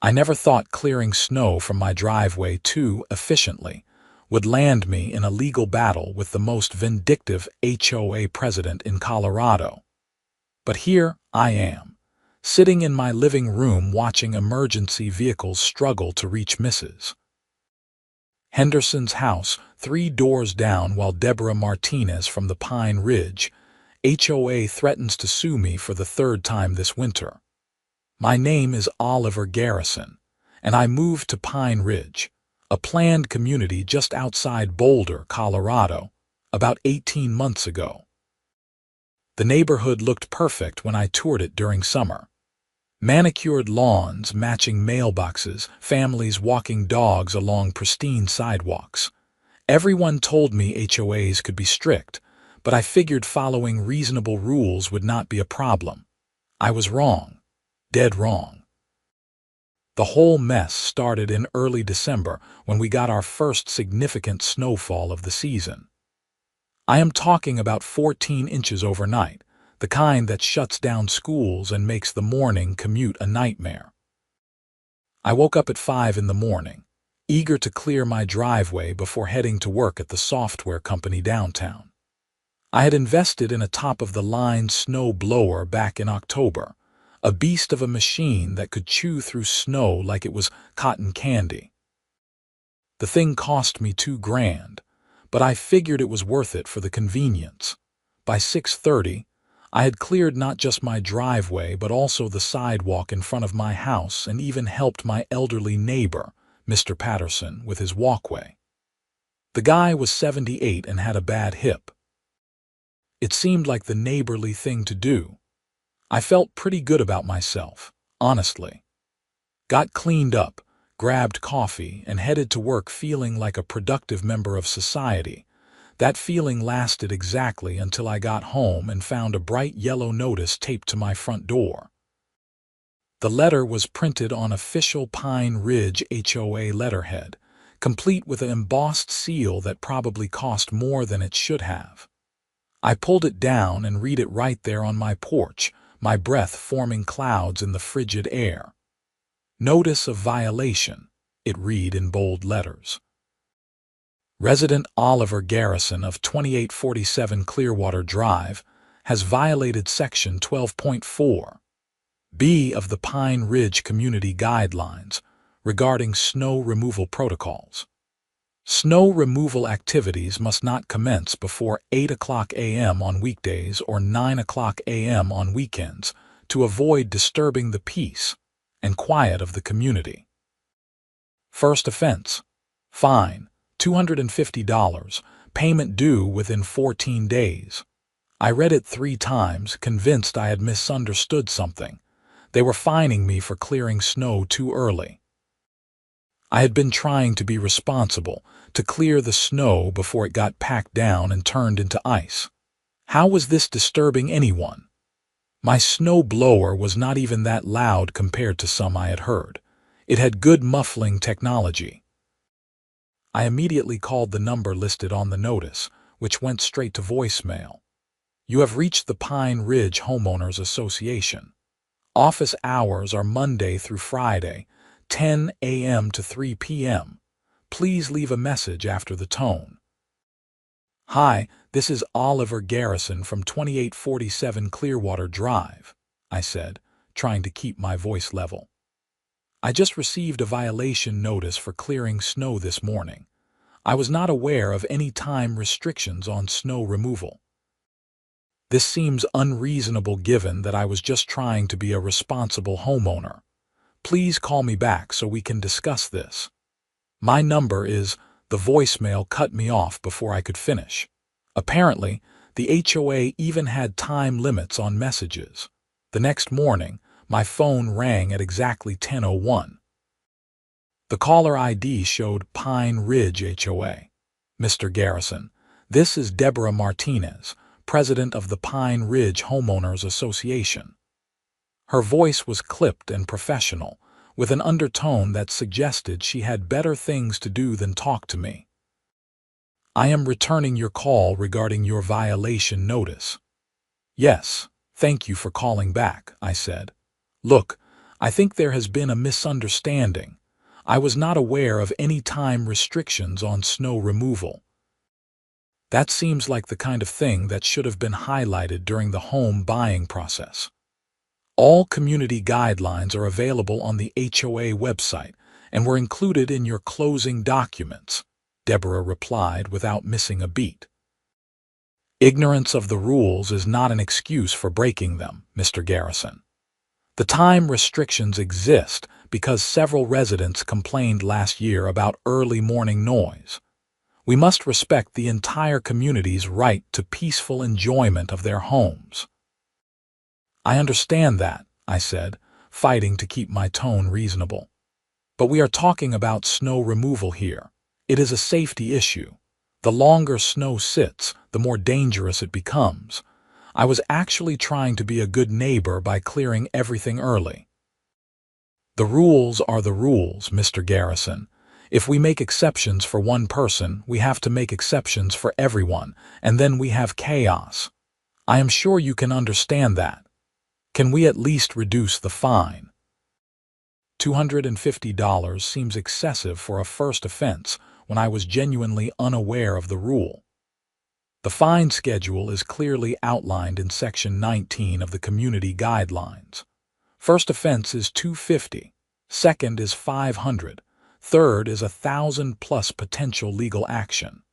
I never thought clearing snow from my driveway too efficiently would land me in a legal battle with the most vindictive HOA president in Colorado. But here I am, sitting in my living room watching emergency vehicles struggle to reach Mrs. Henderson's house 3 doors down while Deborah Martinez from the Pine Ridge HOA threatens to sue me for the third time this winter. My name is Oliver Garrison, and I moved to Pine Ridge, a planned community just outside Boulder, Colorado, about 18 months ago. The neighborhood looked perfect when I toured it during summer. Manicured lawns matching mailboxes, families walking dogs along pristine sidewalks. Everyone told me HOAs could be strict, but I figured following reasonable rules would not be a problem. I was wrong. Dead wrong. The whole mess started in early December when we got our first significant snowfall of the season. I am talking about 14 inches overnight, the kind that shuts down schools and makes the morning commute a nightmare. I woke up at 5 in the morning, eager to clear my driveway before heading to work at the software company downtown. I had invested in a top-of-the-line snow blower back in October, a beast of a machine that could chew through snow like it was cotton candy. The thing cost me $2,000, but I figured it was worth it for the convenience. By 6:30, I had cleared not just my driveway but also the sidewalk in front of my house and even helped my elderly neighbor, Mr. Patterson, with his walkway. The guy was 78 and had a bad hip. It seemed like the neighborly thing to do. I felt pretty good about myself, honestly. Got cleaned up, grabbed coffee, and headed to work feeling like a productive member of society. That feeling lasted exactly until I got home and found a bright yellow notice taped to my front door. The letter was printed on official Pine Ridge HOA letterhead, complete with an embossed seal that probably cost more than it should have. I pulled it down and read it right there on my porch, my breath forming clouds in the frigid air. Notice of violation, it read in bold letters. Resident Oliver Garrison of 2847 Clearwater Drive has violated Section 12.4b of the Pine Ridge Community Guidelines regarding snow removal protocols. Snow removal activities must not commence before 8:00 a.m. on weekdays or 9:00 a.m. on weekends to avoid disturbing the peace and quiet of the community. First offense, fine, $250, payment due within 14 days. I read it 3 times, convinced I had misunderstood something. They were fining me for clearing snow too early. I had been trying to be responsible, to clear the snow before it got packed down and turned into ice. How was this disturbing anyone? My snow blower was not even that loud compared to some I had heard. It had good muffling technology. I immediately called the number listed on the notice, which went straight to voicemail. You have reached the Pine Ridge Homeowners Association. Office hours are Monday through Friday, 10 a.m. to 3 p.m. Please leave a message after the tone. Hi, this is Oliver Garrison from 2847 Clearwater Drive, I said, trying to keep my voice level. I just received a violation notice for clearing snow this morning. I was not aware of any time restrictions on snow removal. This seems unreasonable given that I was just trying to be a responsible homeowner. Please call me back so we can discuss this. My number is... The voicemail cut me off before I could finish. Apparently, the HOA even had time limits on messages. The next morning, my phone rang at exactly 10:01. The caller ID showed Pine Ridge HOA. Mr. Garrison, this is Deborah Martinez, president of the Pine Ridge Homeowners Association. Her voice was clipped and professional, with an undertone that suggested she had better things to do than talk to me. I am returning your call regarding your violation notice. Yes, thank you for calling back, I said. Look, I think there has been a misunderstanding. I was not aware of any time restrictions on snow removal. That seems like the kind of thing that should have been highlighted during the home buying process. All community guidelines are available on the HOA website and were included in your closing documents, Deborah replied without missing a beat. Ignorance of the rules is not an excuse for breaking them, Mr. Garrison. The time restrictions exist because several residents complained last year about early morning noise. We must respect the entire community's right to peaceful enjoyment of their homes. I understand that, I said, fighting to keep my tone reasonable. But we are talking about snow removal here. It is a safety issue. The longer snow sits, the more dangerous it becomes. I was actually trying to be a good neighbor by clearing everything early. The rules are the rules, Mr. Garrison. If we make exceptions for one person, we have to make exceptions for everyone, and then we have chaos. I am sure you can understand that. Can we at least reduce the fine? $250 seems excessive for a first offense when I was genuinely unaware of the rule. The fine schedule is clearly outlined in Section 19 of the Community Guidelines. First offense is $250, second is $500, third is $1,000 plus potential legal action.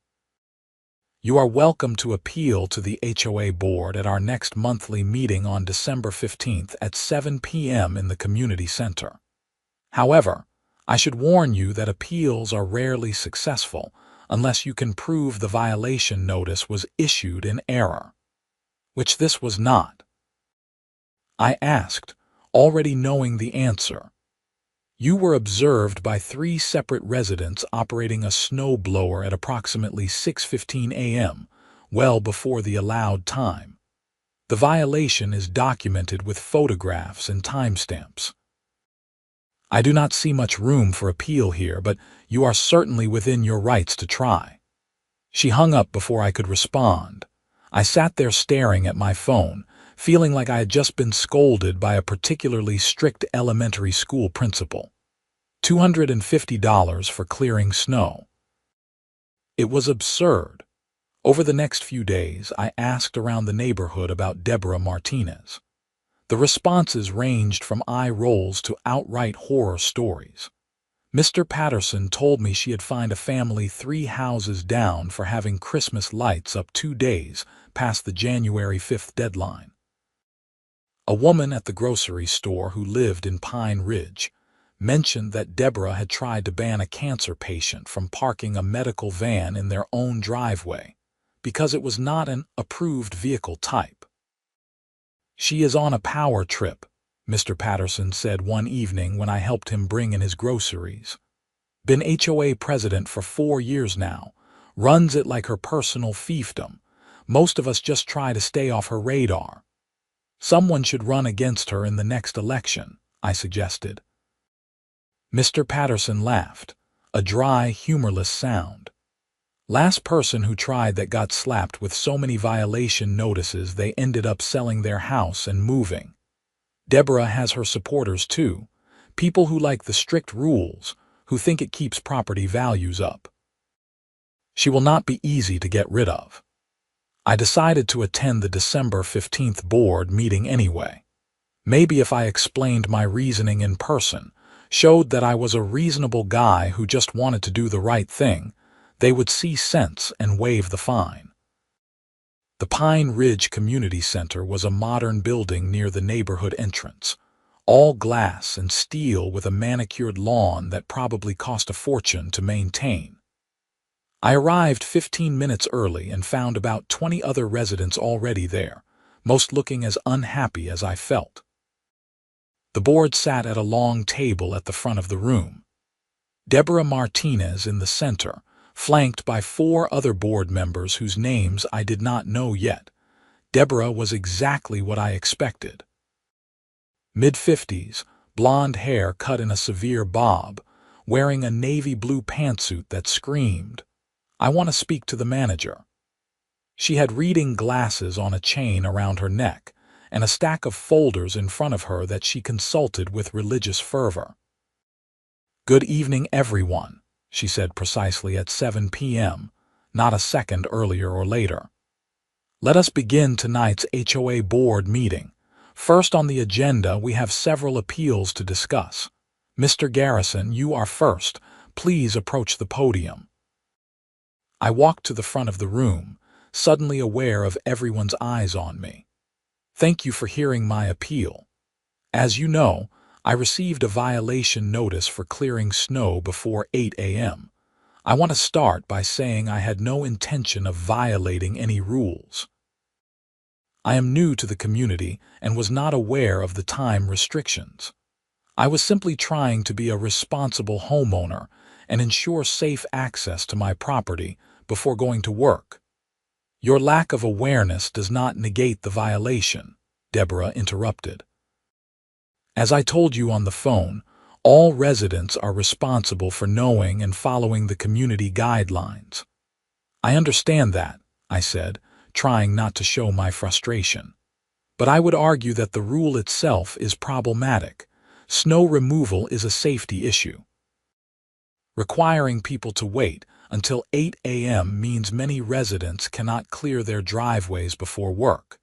You are welcome to appeal to the HOA board at our next monthly meeting on December 15th at 7 p.m. in the community center. However, I should warn you that appeals are rarely successful unless you can prove the violation notice was issued in error, which this was not. I asked, already knowing the answer. You were observed by 3 separate residents operating a snow blower at approximately 6:15 a.m., well before the allowed time. The violation is documented with photographs and timestamps. I do not see much room for appeal here, but you are certainly within your rights to try. She hung up before I could respond. I sat there staring at my phone, feeling like I had just been scolded by a particularly strict elementary school principal. $250 for clearing snow. It was absurd. Over the next few days, I asked around the neighborhood about Deborah Martinez. The responses ranged from eye rolls to outright horror stories. Mr. Patterson told me she had fined a family 3 houses down for having Christmas lights up 2 days past the January 5th deadline. A woman at the grocery store who lived in Pine Ridge mentioned that Deborah had tried to ban a cancer patient from parking a medical van in their own driveway because it was not an approved vehicle type. She is on a power trip, Mr. Patterson said one evening when I helped him bring in his groceries. Been HOA president for 4 years now, runs it like her personal fiefdom. Most of us just try to stay off her radar. Someone should run against her in the next election, I suggested. Mr. Patterson laughed, a dry, humorless sound. Last person who tried that got slapped with so many violation notices they ended up selling their house and moving. Deborah has her supporters too, people who like the strict rules, who think it keeps property values up. She will not be easy to get rid of. I decided to attend the December 15th board meeting anyway. Maybe if I explained my reasoning in person, showed that I was a reasonable guy who just wanted to do the right thing, they would see sense and waive the fine. The Pine Ridge Community Center was a modern building near the neighborhood entrance, all glass and steel with a manicured lawn that probably cost a fortune to maintain. I arrived 15 minutes early and found about 20 other residents already there, most looking as unhappy as I felt. The board sat at a long table at the front of the room. Deborah Martinez in the center, flanked by 4 other board members whose names I did not know yet. Deborah was exactly what I expected. Mid-50s, blonde hair cut in a severe bob, wearing a navy blue pantsuit that screamed, "I want to speak to the manager." She had reading glasses on a chain around her neck and a stack of folders in front of her that she consulted with religious fervor. "Good evening, everyone," she said precisely at 7 p.m., not a second earlier or later. "Let us begin tonight's HOA board meeting. First on the agenda, we have several appeals to discuss. Mr. Garrison, you are first. Please approach the podium." I walked to the front of the room, suddenly aware of everyone's eyes on me. "Thank you for hearing my appeal. As you know, I received a violation notice for clearing snow before 8 a.m. I want to start by saying I had no intention of violating any rules. I am new to the community and was not aware of the time restrictions. I was simply trying to be a responsible homeowner and ensure safe access to my property before going to work." "Your lack of awareness does not negate the violation," Deborah interrupted. "As I told you on the phone, all residents are responsible for knowing and following the community guidelines." "I understand that," I said, trying not to show my frustration. "But I would argue that the rule itself is problematic. Snow removal is a safety issue. Requiring people to wait until 8 a.m. means many residents cannot clear their driveways before work.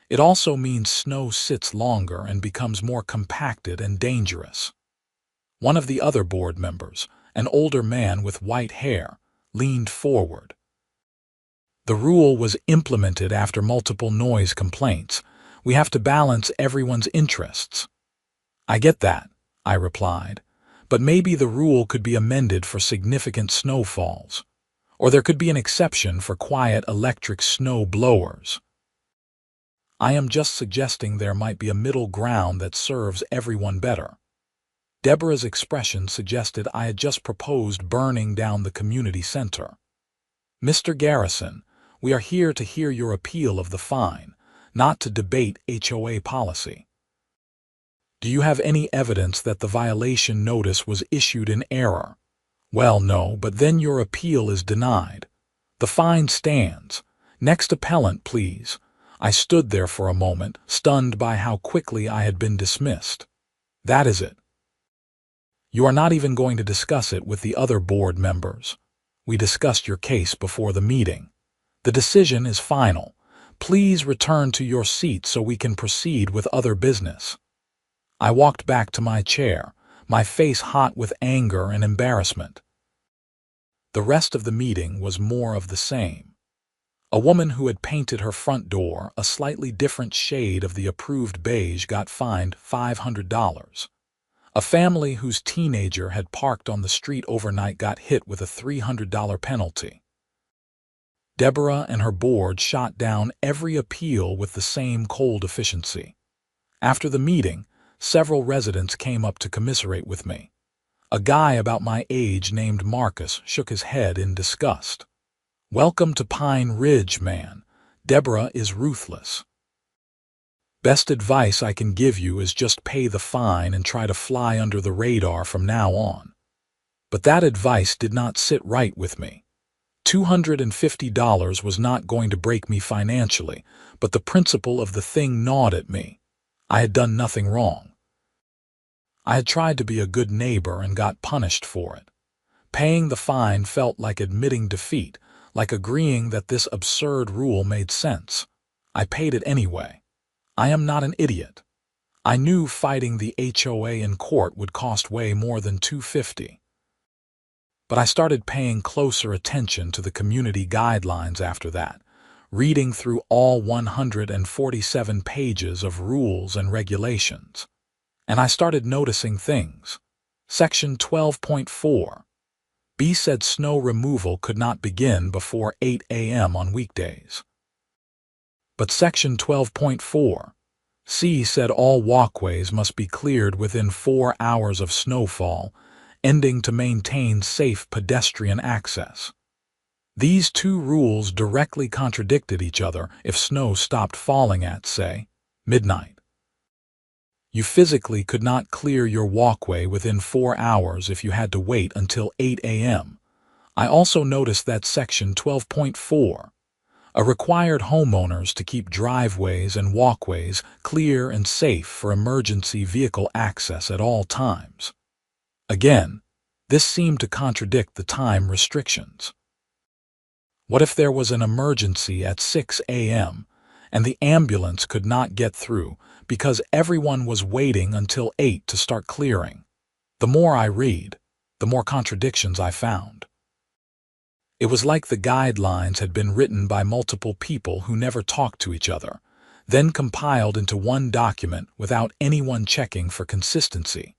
It also means snow sits longer and becomes more compacted and dangerous." One of the other board members, an older man with white hair, leaned forward. "The rule was implemented after multiple noise complaints. We have to balance everyone's interests." "I get that," I replied, "but maybe the rule could be amended for significant snowfalls. Or there could be an exception for quiet electric snow blowers." "I am just suggesting there might be a middle ground that serves everyone better." Deborah's expression suggested I had just proposed burning down the community center. "Mr. Garrison, we are here to hear your appeal of the fine, not to debate HOA policy. Do you have any evidence that the violation notice was issued in error? Well, no, but then your appeal is denied. The fine stands. Next appellant, please." I stood there for a moment, stunned by how quickly I had been dismissed. "That is it. You are not even going to discuss it with the other board members. We discussed your case before the meeting. The decision is final. Please return to your seat so we can proceed with other business." I walked back to my chair, my face hot with anger and embarrassment. The rest of the meeting was more of the same. A woman who had painted her front door a slightly different shade of the approved beige got fined $500. A family whose teenager had parked on the street overnight got hit with a $300 penalty. Deborah and her board shot down every appeal with the same cold efficiency. After the meeting, several residents came up to commiserate with me. A guy about my age named Marcus shook his head in disgust. "Welcome to Pine Ridge, man. Deborah is ruthless. Best advice I can give you is just pay the fine and try to fly under the radar from now on." But that advice did not sit right with me. $250 was not going to break me financially, but the principle of the thing gnawed at me. I had done nothing wrong. I had tried to be a good neighbor and got punished for it. Paying the fine felt like admitting defeat, like agreeing that this absurd rule made sense. I paid it anyway. I am not an idiot. I knew fighting the HOA in court would cost way more than $250. But I started paying closer attention to the community guidelines after that, reading through all 147 pages of rules and regulations. And I started noticing things. Section 12.4. B said snow removal could not begin before 8 a.m. on weekdays. But Section 12.4. C said all walkways must be cleared within 4 hours of snowfall, ending to maintain safe pedestrian access. These two rules directly contradicted each other if snow stopped falling at, say, midnight. You physically could not clear your walkway within 4 hours if you had to wait until 8 a.m. I also noticed that Section 12.4. A required homeowners to keep driveways and walkways clear and safe for emergency vehicle access at all times. Again, this seemed to contradict the time restrictions. What if there was an emergency at 6 a.m. and the ambulance could not get through because everyone was waiting until 8 to start clearing? The more I read, the more contradictions I found. It was like the guidelines had been written by multiple people who never talked to each other, then compiled into one document without anyone checking for consistency.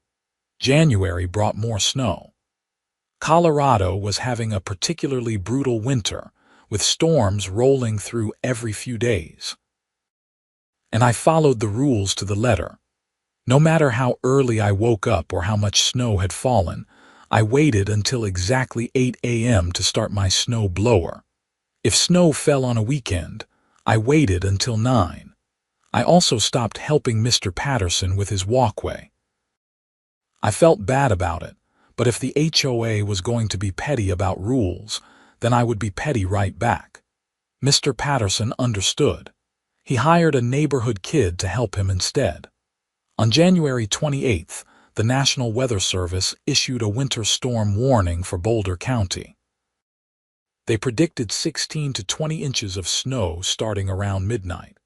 January brought more snow. Colorado was having a particularly brutal winter, with storms rolling through every few days. And I followed the rules to the letter. No matter how early I woke up or how much snow had fallen, I waited until exactly 8 a.m. to start my snow blower. If snow fell on a weekend, I waited until 9. I also stopped helping Mr. Patterson with his walkway. I felt bad about it, but if the HOA was going to be petty about rules, then I would be petty right back. Mr. Patterson understood. He hired a neighborhood kid to help him instead. On January 28th, the National Weather Service issued a winter storm warning for Boulder County. They predicted 16 to 20 inches of snow starting around midnight.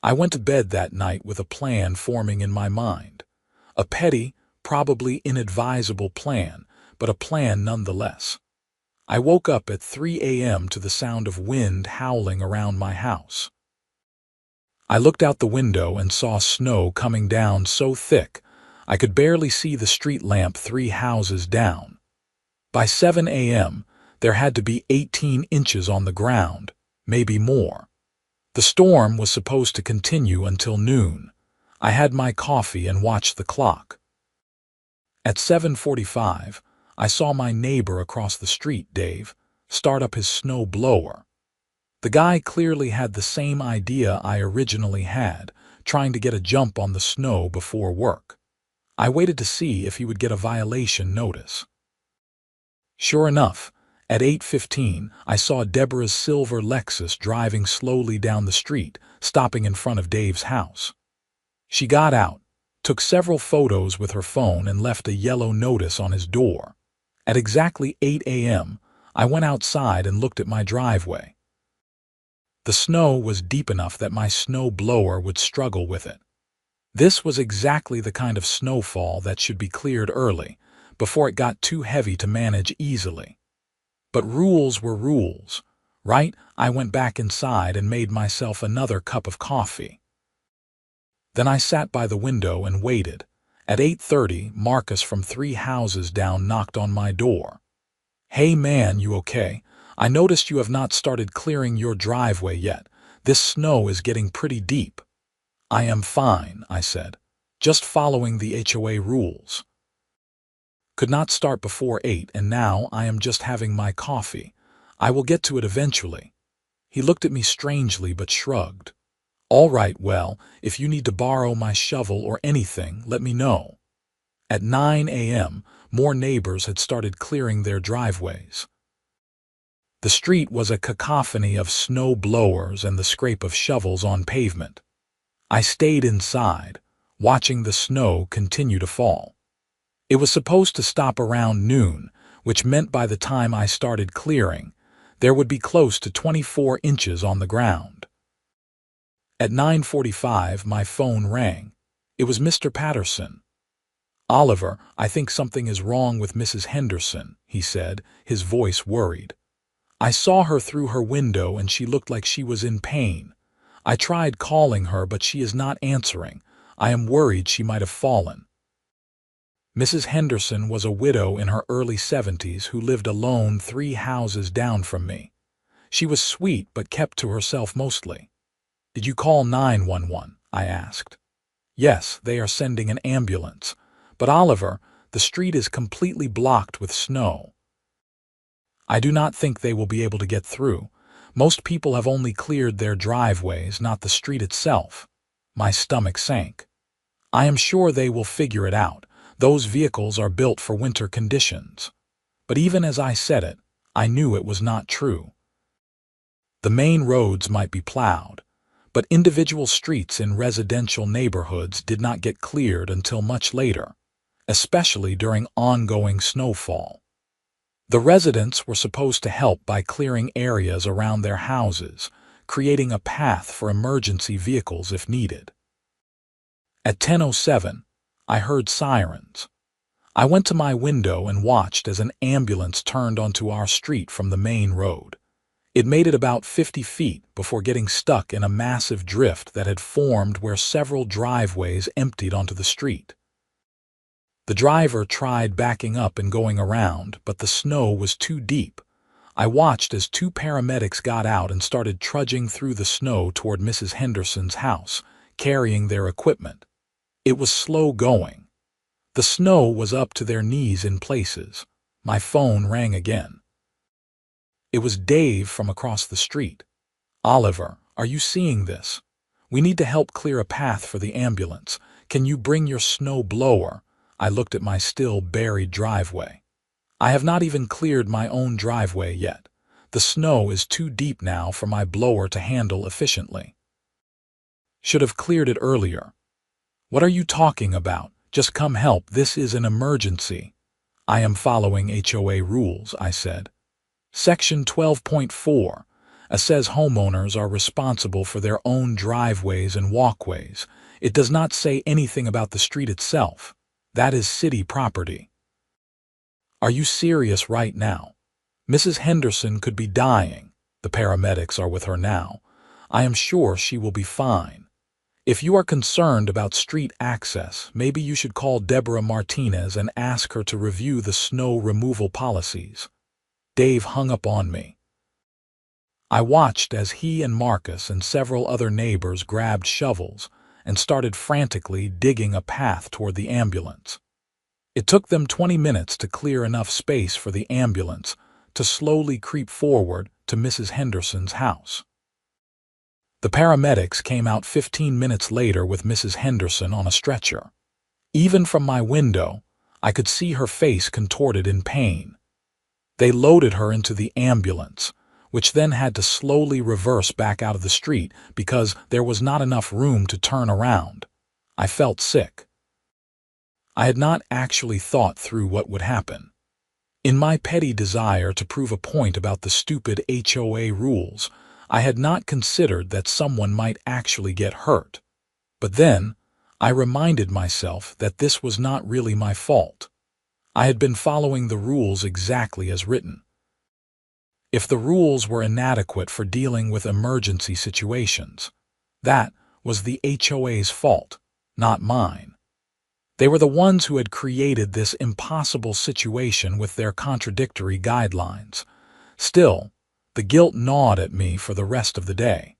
I went to bed that night with a plan forming in my mind. A petty, probably inadvisable plan, but a plan nonetheless. I woke up at 3 a.m. to the sound of wind howling around my house. I looked out the window and saw snow coming down so thick I could barely see the street lamp 3 houses down. By 7 a.m., there had to be 18 inches on the ground, maybe more. The storm was supposed to continue until noon. I had my coffee and watched the clock. At 7:45, I saw my neighbor across the street, Dave, start up his snow blower. The guy clearly had the same idea I originally had, trying to get a jump on the snow before work. I waited to see if he would get a violation notice. Sure enough, at 8:15, I saw Deborah's silver Lexus driving slowly down the street, stopping in front of Dave's house. She got out, took several photos with her phone, and left a yellow notice on his door. At exactly 8 a.m., I went outside and looked at my driveway. The snow was deep enough that my snow blower would struggle with it. This was exactly the kind of snowfall that should be cleared early, before it got too heavy to manage easily. But rules were rules, right? I went back inside and made myself another cup of coffee. Then I sat by the window and waited. At 8:30, Marcus from 3 houses down knocked on my door. "Hey man, you okay? I noticed you have not started clearing your driveway yet. This snow is getting pretty deep." "I am fine," I said, "just following the HOA rules." Could not start before 8, and now I am just having my coffee. I will get to it eventually. He looked at me strangely but shrugged. "All right, well, if you need to borrow my shovel or anything, let me know." At 9 a.m., more neighbors had started clearing their driveways. The street was a cacophony of snow blowers and the scrape of shovels on pavement. I stayed inside, watching the snow continue to fall. It was supposed to stop around noon, which meant by the time I started clearing, there would be close to 24 inches on the ground. At 9:45, my phone rang. It was Mr. Patterson. "Oliver, I think something is wrong with Mrs. Henderson," he said, his voice worried. "I saw her through her window and she looked like she was in pain. I tried calling her, but she is not answering. I am worried she might have fallen." Mrs. Henderson was a widow in her early 70s who lived alone 3 houses down from me. She was sweet but kept to herself mostly. "Did you call 911?" I asked. "Yes, they are sending an ambulance. But Oliver, the street is completely blocked with snow. I do not think they will be able to get through. Most people have only cleared their driveways, not the street itself." My stomach sank. "I am sure they will figure it out. Those vehicles are built for winter conditions." But even as I said it, I knew it was not true. The main roads might be plowed, but individual streets in residential neighborhoods did not get cleared until much later, especially during ongoing snowfall. The residents were supposed to help by clearing areas around their houses, creating a path for emergency vehicles if needed. At 10:07, I heard sirens. I went to my window and watched as an ambulance turned onto our street from the main road. It made it about 50 feet before getting stuck in a massive drift that had formed where several driveways emptied onto the street. The driver tried backing up and going around, but the snow was too deep. I watched as two paramedics got out and started trudging through the snow toward Mrs. Henderson's house, carrying their equipment. It was slow going. The snow was up to their knees in places. My phone rang again. It was Dave from across the street. "Oliver, are you seeing this? We need to help clear a path for the ambulance. Can you bring your snow blower?" I looked at my still buried driveway. I have not even cleared my own driveway yet. The snow is too deep now for my blower to handle efficiently. "Should have cleared it earlier." "What are you talking about? Just come help. This is an emergency." "I am following HOA rules," I said. Section 12.4 says homeowners are responsible for their own driveways and walkways. It does not say anything about the street itself. That is city property. "Are you serious right now? Mrs. Henderson could be dying. The paramedics are with her now. I am sure she will be fine. If you are concerned about street access, maybe you should call Deborah Martinez and ask her to review the snow removal policies." Dave hung up on me. I watched as he and Marcus and several other neighbors grabbed shovels and started frantically digging a path toward the ambulance. It took them 20 minutes to clear enough space for the ambulance to slowly creep forward to Mrs. Henderson's house. The paramedics came out 15 minutes later with Mrs. Henderson on a stretcher. Even from my window, I could see her face contorted in pain. They loaded her into the ambulance, which then had to slowly reverse back out of the street because there was not enough room to turn around. I felt sick. I had not actually thought through what would happen. In my petty desire to prove a point about the stupid HOA rules, I had not considered that someone might actually get hurt. But then, I reminded myself that this was not really my fault. I had been following the rules exactly as written. If the rules were inadequate for dealing with emergency situations, that was the HOA's fault, not mine. They were the ones who had created this impossible situation with their contradictory guidelines. Still, the guilt gnawed at me for the rest of the day.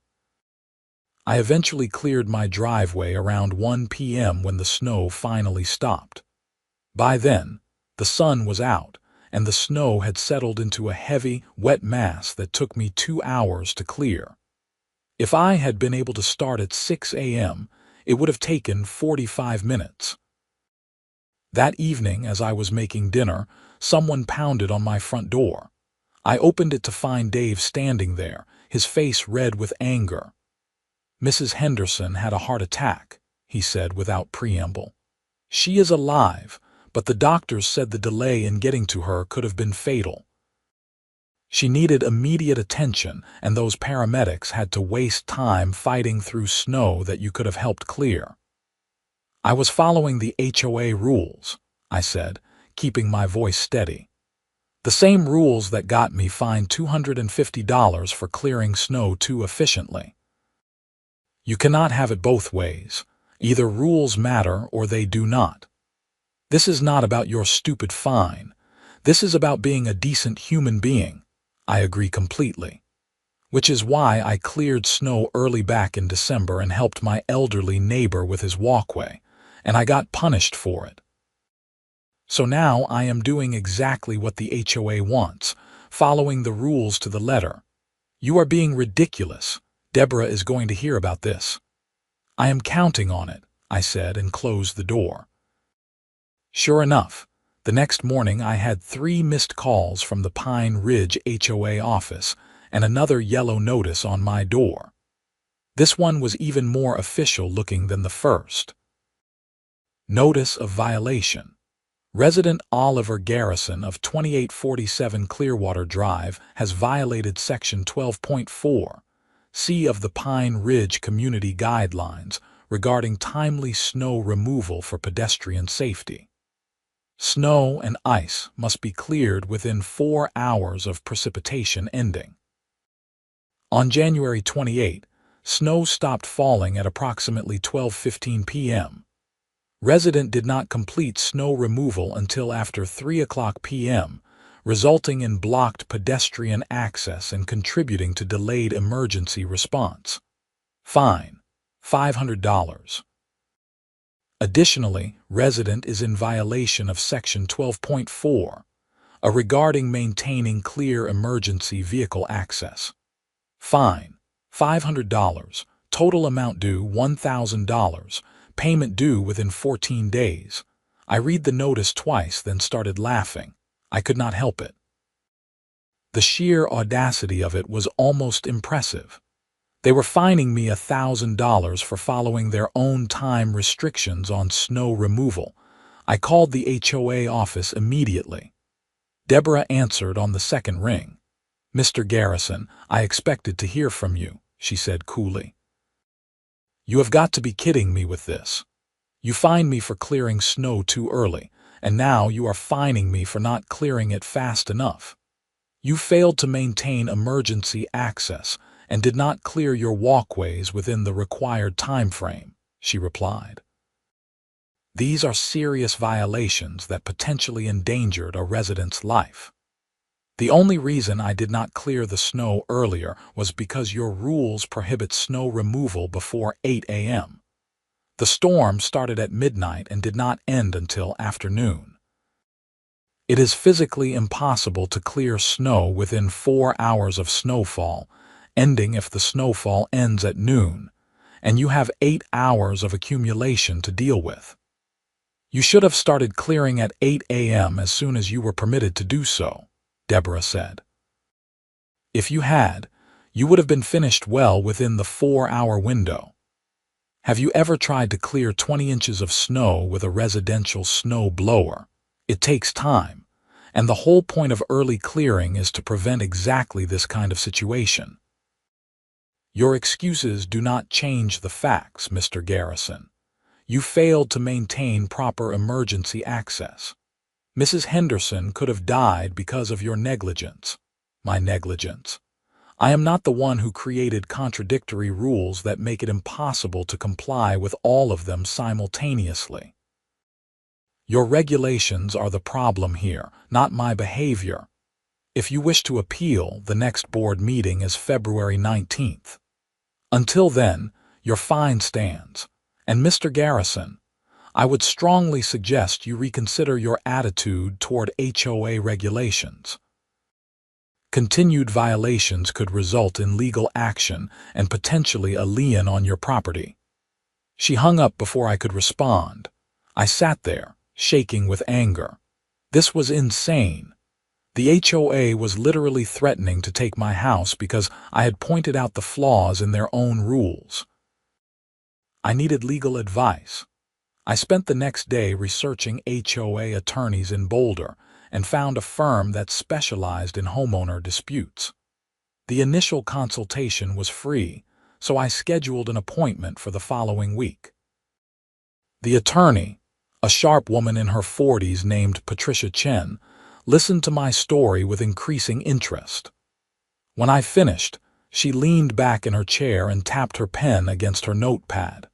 I eventually cleared my driveway around 1 p.m. when the snow finally stopped. By then, the sun was out, and the snow had settled into a heavy, wet mass that took me 2 hours to clear. If I had been able to start at 6 a.m., it would have taken 45 minutes. That evening, as I was making dinner, someone pounded on my front door. I opened it to find Dave standing there, his face red with anger. "Mrs. Henderson had a heart attack," he said without preamble. "She is alive, but the doctors said the delay in getting to her could have been fatal. She needed immediate attention, and those paramedics had to waste time fighting through snow that you could have helped clear." "I was following the HOA rules," I said, keeping my voice steady. "The same rules that got me fined $250 for clearing snow too efficiently." "You cannot have it both ways. Either rules matter or they do not. This is not about your stupid fine. This is about being a decent human being." I agree completely. Which is why I cleared snow early back in December and helped my elderly neighbor with his walkway, and I got punished for it. So now I am doing exactly what the HOA wants, following the rules to the letter. "You are being ridiculous. Deborah is going to hear about this." "I am counting on it," I said and closed the door. Sure enough, the next morning I had 3 missed calls from the Pine Ridge HOA office, and another yellow notice on my door. This one was even more official looking than the first. Notice of violation. Resident Oliver Garrison of 2847 Clearwater Drive has violated Section 12.4 C of the Pine Ridge Community Guidelines regarding timely snow removal for pedestrian safety. Snow and ice must be cleared within 4 hours of precipitation ending. On January 28, snow stopped falling at approximately 12:15 p.m. Resident did not complete snow removal until after 3:00 p.m., resulting in blocked pedestrian access and contributing to delayed emergency response. Fine, $500. Additionally, resident is in violation of Section 12.4, regarding maintaining clear emergency vehicle access. Fine, $500, total amount due $1,000, payment due within 14 days. I read the notice twice, then started laughing. I could not help it. The sheer audacity of it was almost impressive. They were fining me $1,000 for following their own time restrictions on snow removal. I called the HOA office immediately. Deborah answered on the second ring. "Mr. Garrison, I expected to hear from you," she said coolly. "You have got to be kidding me with this. You fined me for clearing snow too early, and now you are fining me for not clearing it fast enough. You failed to maintain emergency access and did not clear your walkways within the required time frame," she replied. These are serious violations that potentially endangered a resident's life. The only reason I did not clear the snow earlier was because your rules prohibit snow removal before 8 a.m. The storm started at midnight and did not end until afternoon. It is physically impossible to clear snow within 4 hours of snowfall, ending if the snowfall ends at noon, and you have 8 hours of accumulation to deal with. You should have started clearing at 8 a.m. as soon as you were permitted to do so, Deborah said. If you had, you would have been finished well within the 4-hour window. Have you ever tried to clear 20 inches of snow with a residential snow blower? It takes time, and the whole point of early clearing is to prevent exactly this kind of situation. Your excuses do not change the facts, Mr. Garrison. You failed to maintain proper emergency access. Mrs. Henderson could have died because of your negligence. My negligence. I am not the one who created contradictory rules that make it impossible to comply with all of them simultaneously. Your regulations are the problem here, not my behavior. If you wish to appeal, the next board meeting is February 19th. Until then, your fine stands. And Mr. Garrison, I would strongly suggest you reconsider your attitude toward HOA regulations. Continued violations could result in legal action and potentially a lien on your property. She hung up before I could respond. I sat there, shaking with anger. This was insane. The HOA was literally threatening to take my house because I had pointed out the flaws in their own rules. I needed legal advice. I spent the next day researching HOA attorneys in Boulder and found a firm that specialized in homeowner disputes. The initial consultation was free, so I scheduled an appointment for the following week. The attorney, a sharp woman in her 40s named Patricia Chen, listened to my story with increasing interest. When I finished, she leaned back in her chair and tapped her pen against her notepad.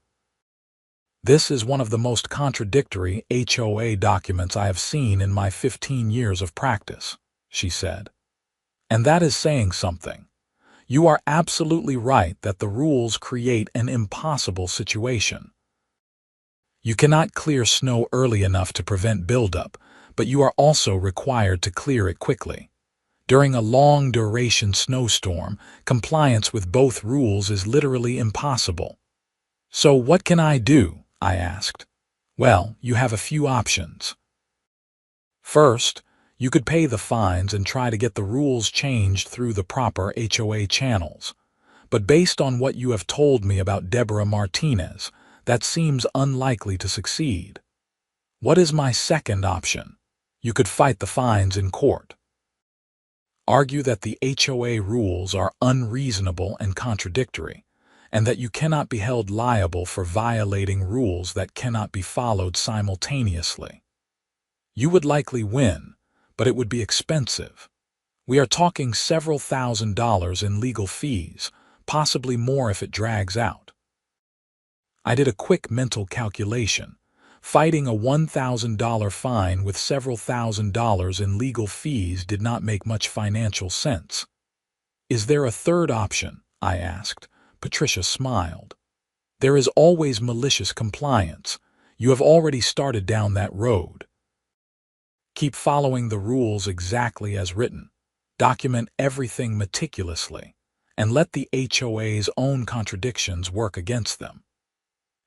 "This is one of the most contradictory HOA documents I have seen in my 15 years of practice," she said. "And that is saying something. You are absolutely right that the rules create an impossible situation. You cannot clear snow early enough to prevent buildup, but you are also required to clear it quickly. During a long-duration snowstorm, compliance with both rules is literally impossible. So what can I do?" I asked. "Well, you have a few options. First, You could pay the fines and try to get the rules changed through the proper HOA channels. But based on what you have told me about Deborah Martinez, that seems unlikely to succeed. What is my second option? You could fight the fines in court. Argue that the HOA rules are unreasonable and contradictory, and that you cannot be held liable for violating rules that cannot be followed simultaneously. You would likely win, but it would be expensive. We are talking several $1,000s in legal fees, possibly more if it drags out. I did a quick mental calculation. Fighting a $1,000 fine with several $1,000s in legal fees did not make much financial sense. Is there a third option? I asked. Patricia smiled. There is always malicious compliance. You have already started down that road. Keep following the rules exactly as written. Document everything meticulously, and let the HOA's own contradictions work against them.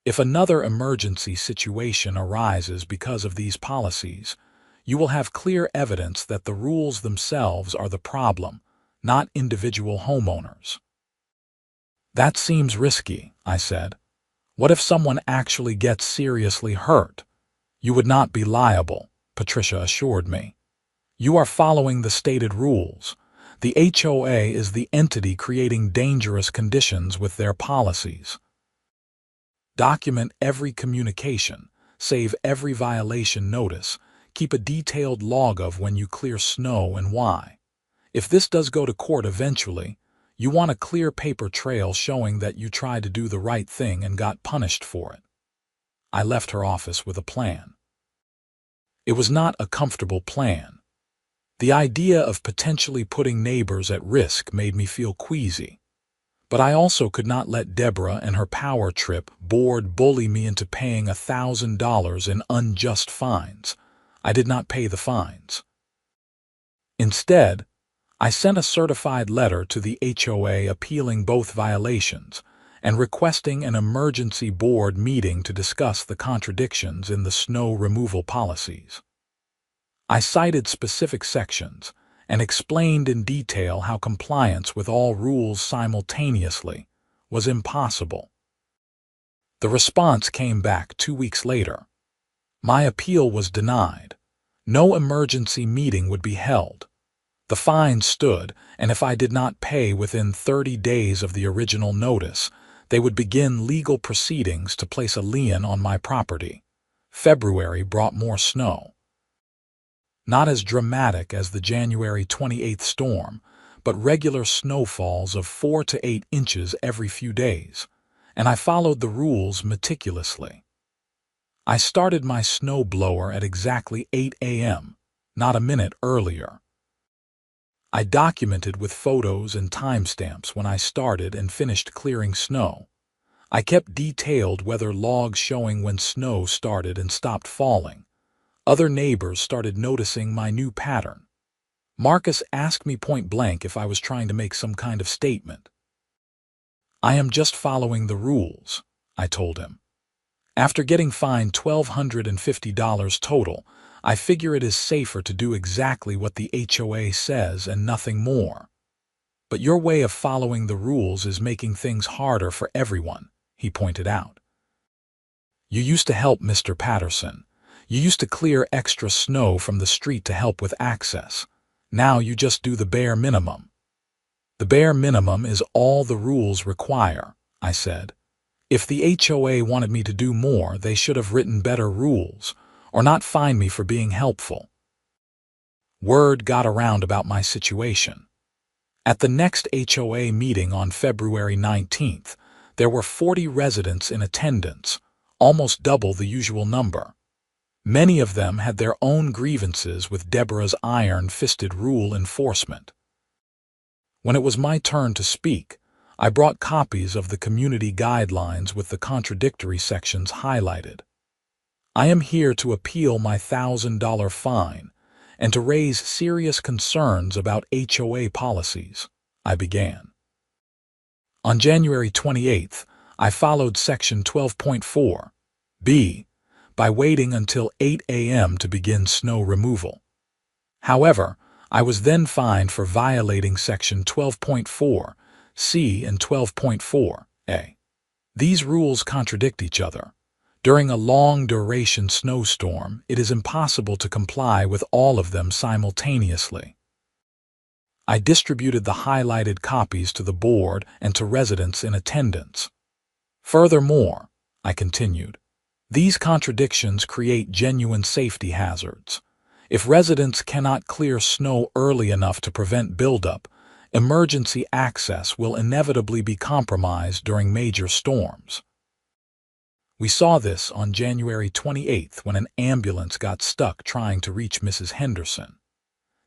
If another emergency situation arises because of these policies, you will have clear evidence that the rules themselves are the problem, not individual homeowners. That seems risky, I said. What if someone actually gets seriously hurt? You would not be liable, Patricia assured me. You are following the stated rules. The HOA is the entity creating dangerous conditions with their policies. Document every communication, save every violation notice, keep a detailed log of when you clear snow and why. If this does go to court eventually, you want a clear paper trail showing that you tried to do the right thing and got punished for it. I left her office with a plan. It was not a comfortable plan. The idea of potentially putting neighbors at risk made me feel queasy. But I also could not let Deborah and her power trip board bully me into paying $1,000 in unjust fines. I did not pay the fines. Instead, I sent a certified letter to the HOA appealing both violations and requesting an emergency board meeting to discuss the contradictions in the snow removal policies. I cited specific sections and explained in detail how compliance with all rules simultaneously was impossible. The response came back 2 weeks later. My appeal was denied. No emergency meeting would be held. The fine stood, and if I did not pay within 30 days of the original notice, they would begin legal proceedings to place a lien on my property. February brought more snow. Not as dramatic as the January 28th storm, but regular snowfalls of 4 to 8 inches every few days, and I followed the rules meticulously. I started my snow blower at exactly 8 a.m., not a minute earlier. I documented with photos and timestamps when I started and finished clearing snow. I kept detailed weather logs showing when snow started and stopped falling. Other neighbors started noticing my new pattern. Marcus asked me point blank if I was trying to make some kind of statement. I am just following the rules, I told him. After getting fined $1,250 total, I figure it is safer to do exactly what the HOA says and nothing more. But your way of following the rules is making things harder for everyone, he pointed out. You used to help Mr. Patterson. You used to clear extra snow from the street to help with access. Now you just do the bare minimum. The bare minimum is all the rules require, I said. If the HOA wanted me to do more, they should have written better rules, or not fine me for being helpful. Word got around about my situation. At the next HOA meeting on February 19th, there were 40 residents in attendance, almost double the usual number. Many of them had their own grievances with Deborah's iron-fisted rule enforcement. When it was my turn to speak, I brought copies of the community guidelines with the contradictory sections highlighted. I am here to appeal my $1,000 fine and to raise serious concerns about HOA policies, I began. On January 28th, I followed Section 12.4b by waiting until 8 a.m. to begin snow removal. However, I was then fined for violating Section 12.4(c) and 12.4(a). These rules contradict each other. During a long-duration snowstorm, it is impossible to comply with all of them simultaneously. I distributed the highlighted copies to the board and to residents in attendance. Furthermore, I continued, these contradictions create genuine safety hazards. If residents cannot clear snow early enough to prevent buildup, emergency access will inevitably be compromised during major storms. We saw this on January 28th when an ambulance got stuck trying to reach Mrs. Henderson.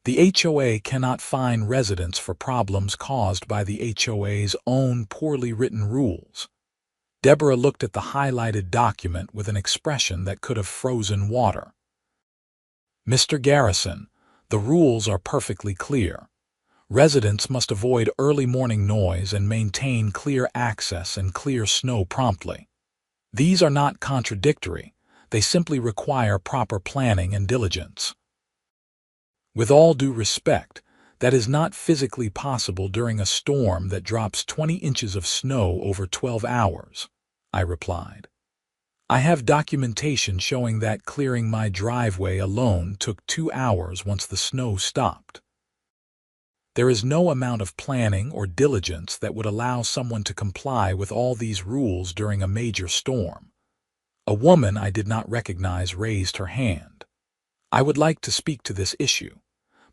The HOA cannot fine residents for problems caused by the HOA's own poorly written rules. Deborah looked at the highlighted document with an expression that could have frozen water. Mr. Garrison, the rules are perfectly clear. Residents must avoid early morning noise and maintain clear access and clear snow promptly. These are not contradictory, they simply require proper planning and diligence. With all due respect, that is not physically possible during a storm that drops 20 inches of snow over 12 hours, I replied. I have documentation showing that clearing my driveway alone took 2 hours once the snow stopped. There is no amount of planning or diligence that would allow someone to comply with all these rules during a major storm. A woman I did not recognize raised her hand. I would like to speak to this issue.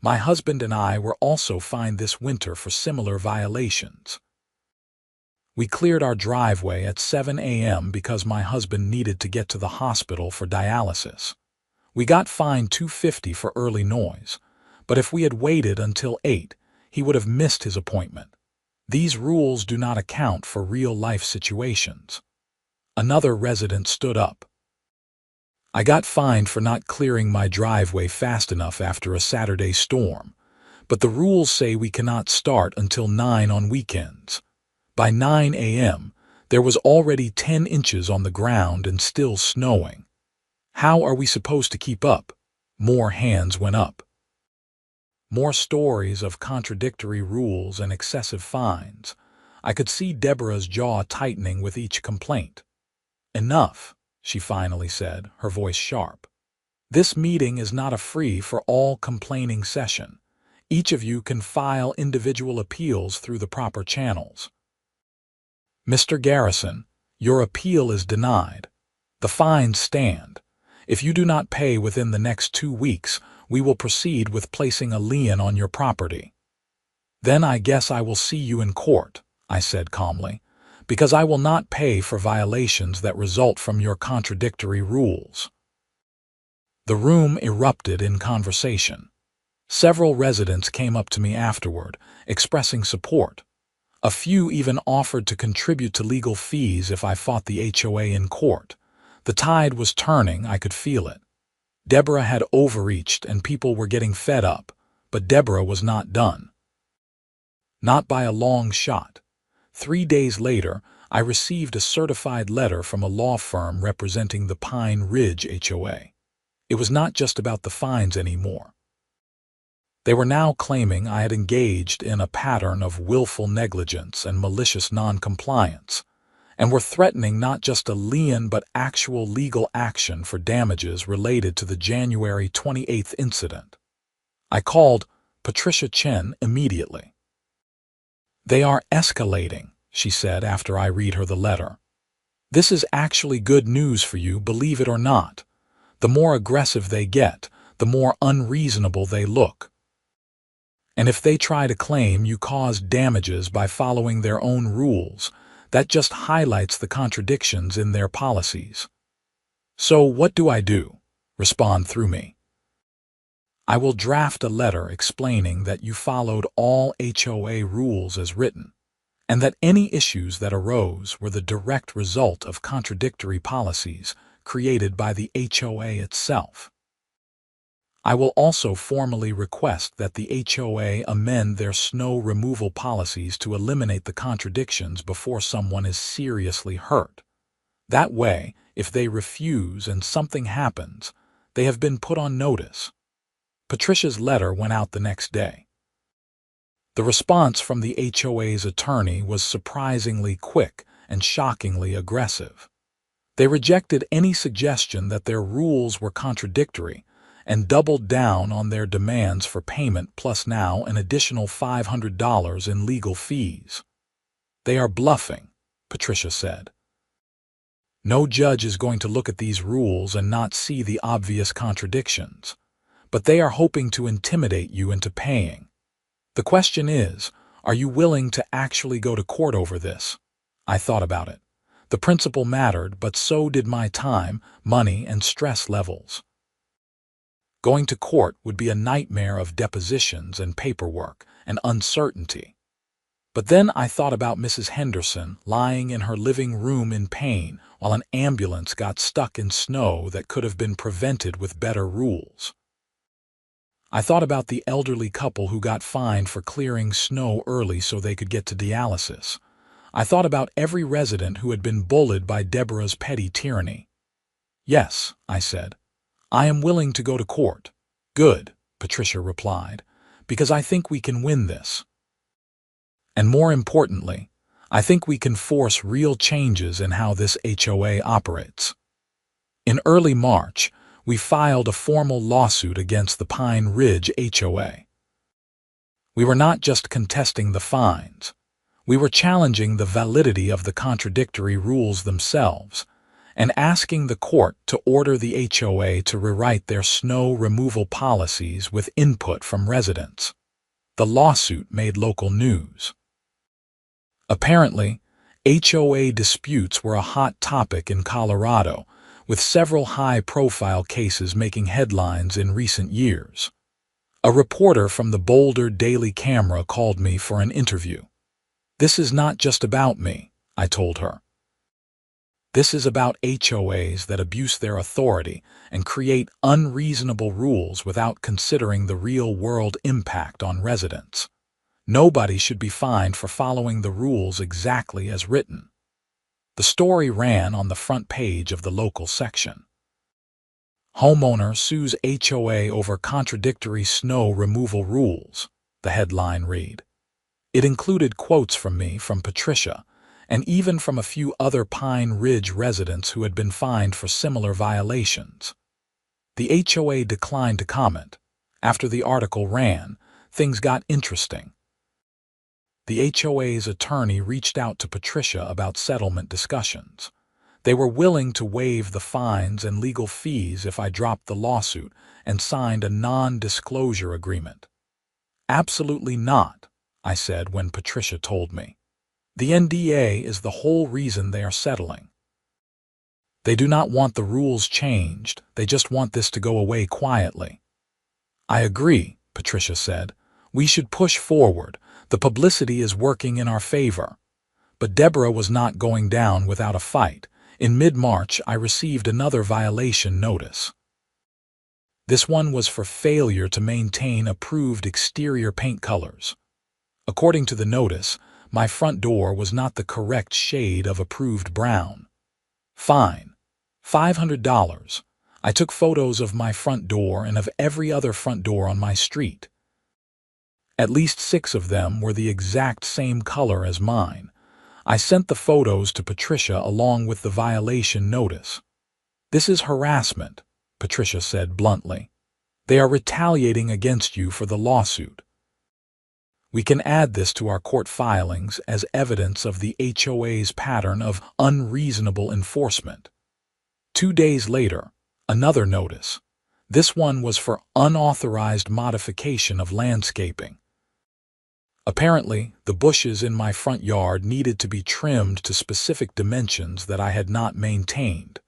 My husband and I were also fined this winter for similar violations. We cleared our driveway at 7 a.m. because my husband needed to get to the hospital for dialysis. We got fined $250 for early noise, but if we had waited until 8, he would have missed his appointment. These rules do not account for real-life situations. Another resident stood up. I got fined for not clearing my driveway fast enough after a Saturday storm, but the rules say we cannot start until 9 on weekends. By 9 a.m., there was already 10 inches on the ground and still snowing. How are we supposed to keep up? More hands went up. More stories of contradictory rules and excessive fines. I could see Deborah's jaw tightening with each complaint. Enough, she finally said, her voice sharp. This meeting is not a free-for-all complaining session. Each of you can file individual appeals through the proper channels. Mr. Garrison, your appeal is denied. The fines stand. If you do not pay within the next 2 weeks, we will proceed with placing a lien on your property. Then I guess I will see you in court, I said calmly, because I will not pay for violations that result from your contradictory rules. The room erupted in conversation. Several residents came up to me afterward, expressing support. A few even offered to contribute to legal fees if I fought the HOA in court. The tide was turning, I could feel it. Deborah had overreached and people were getting fed up, but Deborah was not done. Not by a long shot. 3 days later, I received a certified letter from a law firm representing the Pine Ridge HOA. It was not just about the fines anymore. They were now claiming I had engaged in a pattern of willful negligence and malicious noncompliance, and were threatening not just a lien but actual legal action for damages related to the January 28th incident. I called Patricia Chen immediately. They are escalating, she said after I read her the letter. This is actually good news for you, believe it or not. The more aggressive they get, the more unreasonable they look. And if they try to claim you caused damages by following their own rules, that just highlights the contradictions in their policies. So what do I do? Respond through me. I will draft a letter explaining that you followed all HOA rules as written, and that any issues that arose were the direct result of contradictory policies created by the HOA itself. I will also formally request that the HOA amend their snow removal policies to eliminate the contradictions before someone is seriously hurt. That way, if they refuse and something happens, they have been put on notice. Patricia's letter went out the next day. The response from the HOA's attorney was surprisingly quick and shockingly aggressive. They rejected any suggestion that their rules were contradictory and doubled down on their demands for payment plus now an additional $500 in legal fees. "They are bluffing," Patricia said. "No judge is going to look at these rules and not see the obvious contradictions, but they are hoping to intimidate you into paying. The question is, are you willing to actually go to court over this?" I thought about it. The principle mattered, but so did my time, money, and stress levels. Going to court would be a nightmare of depositions and paperwork and uncertainty. But then I thought about Mrs. Henderson lying in her living room in pain while an ambulance got stuck in snow that could have been prevented with better rules. I thought about the elderly couple who got fined for clearing snow early so they could get to dialysis. I thought about every resident who had been bullied by Deborah's petty tyranny. "Yes," I said, "I am willing to go to court." "Good," Patricia replied, "because I think we can win this. And more importantly, I think we can force real changes in how this HOA operates." In early March, we filed a formal lawsuit against the Pine Ridge HOA. We were not just contesting the fines. We were challenging the validity of the contradictory rules themselves and asking the court to order the HOA to rewrite their snow removal policies with input from residents. The lawsuit made local news. Apparently, HOA disputes were a hot topic in Colorado, with several high-profile cases making headlines in recent years. A reporter from the Boulder Daily Camera called me for an interview. "This is not just about me," I told her. "This is about HOAs that abuse their authority and create unreasonable rules without considering the real-world impact on residents. Nobody should be fined for following the rules exactly as written." The story ran on the front page of the local section. "Homeowner sues HOA over contradictory snow removal rules," the headline read. It included quotes from me, from Patricia, and even from a few other Pine Ridge residents who had been fined for similar violations. The HOA declined to comment. After the article ran, things got interesting. The HOA's attorney reached out to Patricia about settlement discussions. They were willing to waive the fines and legal fees if I dropped the lawsuit and signed a non-disclosure agreement. "Absolutely not," I said when Patricia told me. "The NDA is the whole reason they are settling. They do not want the rules changed, they just want this to go away quietly." "I agree," Patricia said. "We should push forward. The publicity is working in our favor." But Deborah was not going down without a fight. In mid-March, I received another violation notice. This one was for failure to maintain approved exterior paint colors. According to the notice, my front door was not the correct shade of approved brown. Fine. $500. I took photos of my front door and of every other front door on my street. At least 6 of them were the exact same color as mine. I sent the photos to Patricia along with the violation notice. "This is harassment," Patricia said bluntly. "They are retaliating against you for the lawsuit. We can add this to our court filings as evidence of the HOA's pattern of unreasonable enforcement." 2 days later, another notice. This one was for unauthorized modification of landscaping. Apparently, the bushes in my front yard needed to be trimmed to specific dimensions that I had not maintained.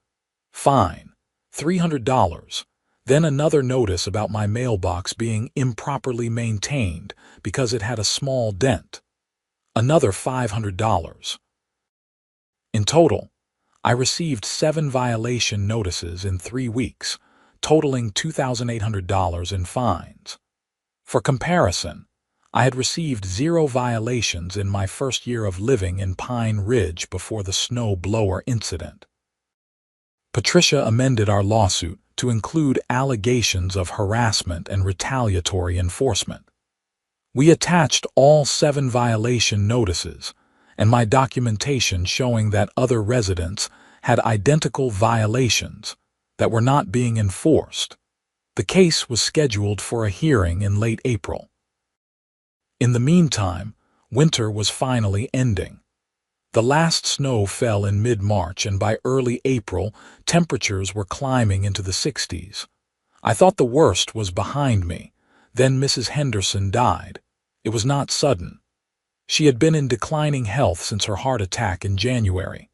Fine. $300. Then another notice about my mailbox being improperly maintained because it had a small dent. Another $500. In total, I received 7 violation notices in 3 weeks, totaling $2,800 in fines. For comparison, I had received 0 violations in my first year of living in Pine Ridge before the snow blower incident. Patricia amended our lawsuit to include allegations of harassment and retaliatory enforcement. We attached all 7 violation notices and my documentation showing that other residents had identical violations that were not being enforced. The case was scheduled for a hearing in late April. In the meantime, winter was finally ending. The last snow fell in mid-March, and by early April, temperatures were climbing into the 60s. I thought the worst was behind me. Then Mrs. Henderson died. It was not sudden. She had been in declining health since her heart attack in January.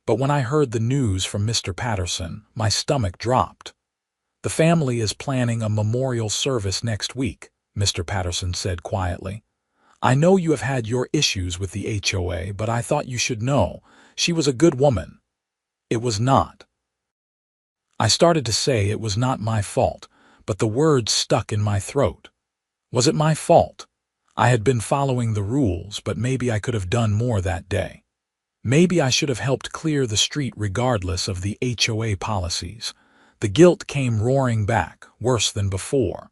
But when I heard the news from Mr. Patterson, my stomach dropped. "The family is planning a memorial service next week," Mr. Patterson said quietly. "I know you have had your issues with the HOA, but I thought you should know. She was a good woman." It was not. I started to say it was not my fault, but the words stuck in my throat. Was it my fault? I had been following the rules, but maybe I could have done more that day. Maybe I should have helped clear the street regardless of the HOA policies. The guilt came roaring back, worse than before.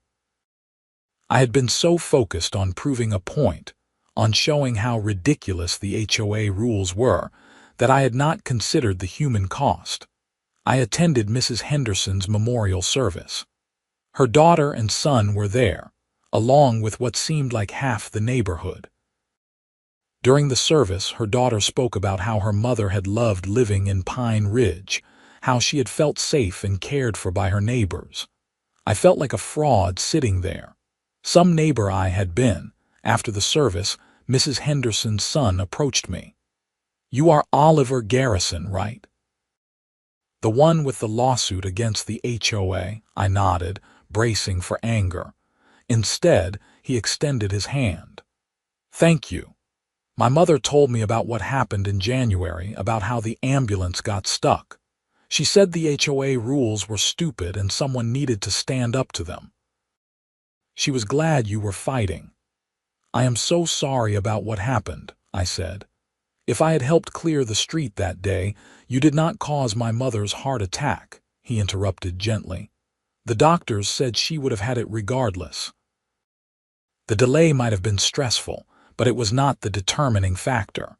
I had been so focused on proving a point, on showing how ridiculous the HOA rules were, that I had not considered the human cost. I attended Mrs. Henderson's memorial service. Her daughter and son were there, along with what seemed like half the neighborhood. During the service, her daughter spoke about how her mother had loved living in Pine Ridge, how she had felt safe and cared for by her neighbors. I felt like a fraud sitting there. Some neighbor I had been. After the service, Mrs. Henderson's son approached me. "You are Oliver Garrison, right?" "The one with the lawsuit against the HOA," I nodded, bracing for anger. Instead, he extended his hand. "Thank you. My mother told me about what happened in January, about how the ambulance got stuck. She said the HOA rules were stupid and someone needed to stand up to them. She was glad you were fighting." "I am so sorry about what happened," I said. "If I had helped clear the street that day, you did not cause my mother's heart attack," he interrupted gently. "The doctors said she would have had it regardless." The delay might have been stressful, but it was not the determining factor.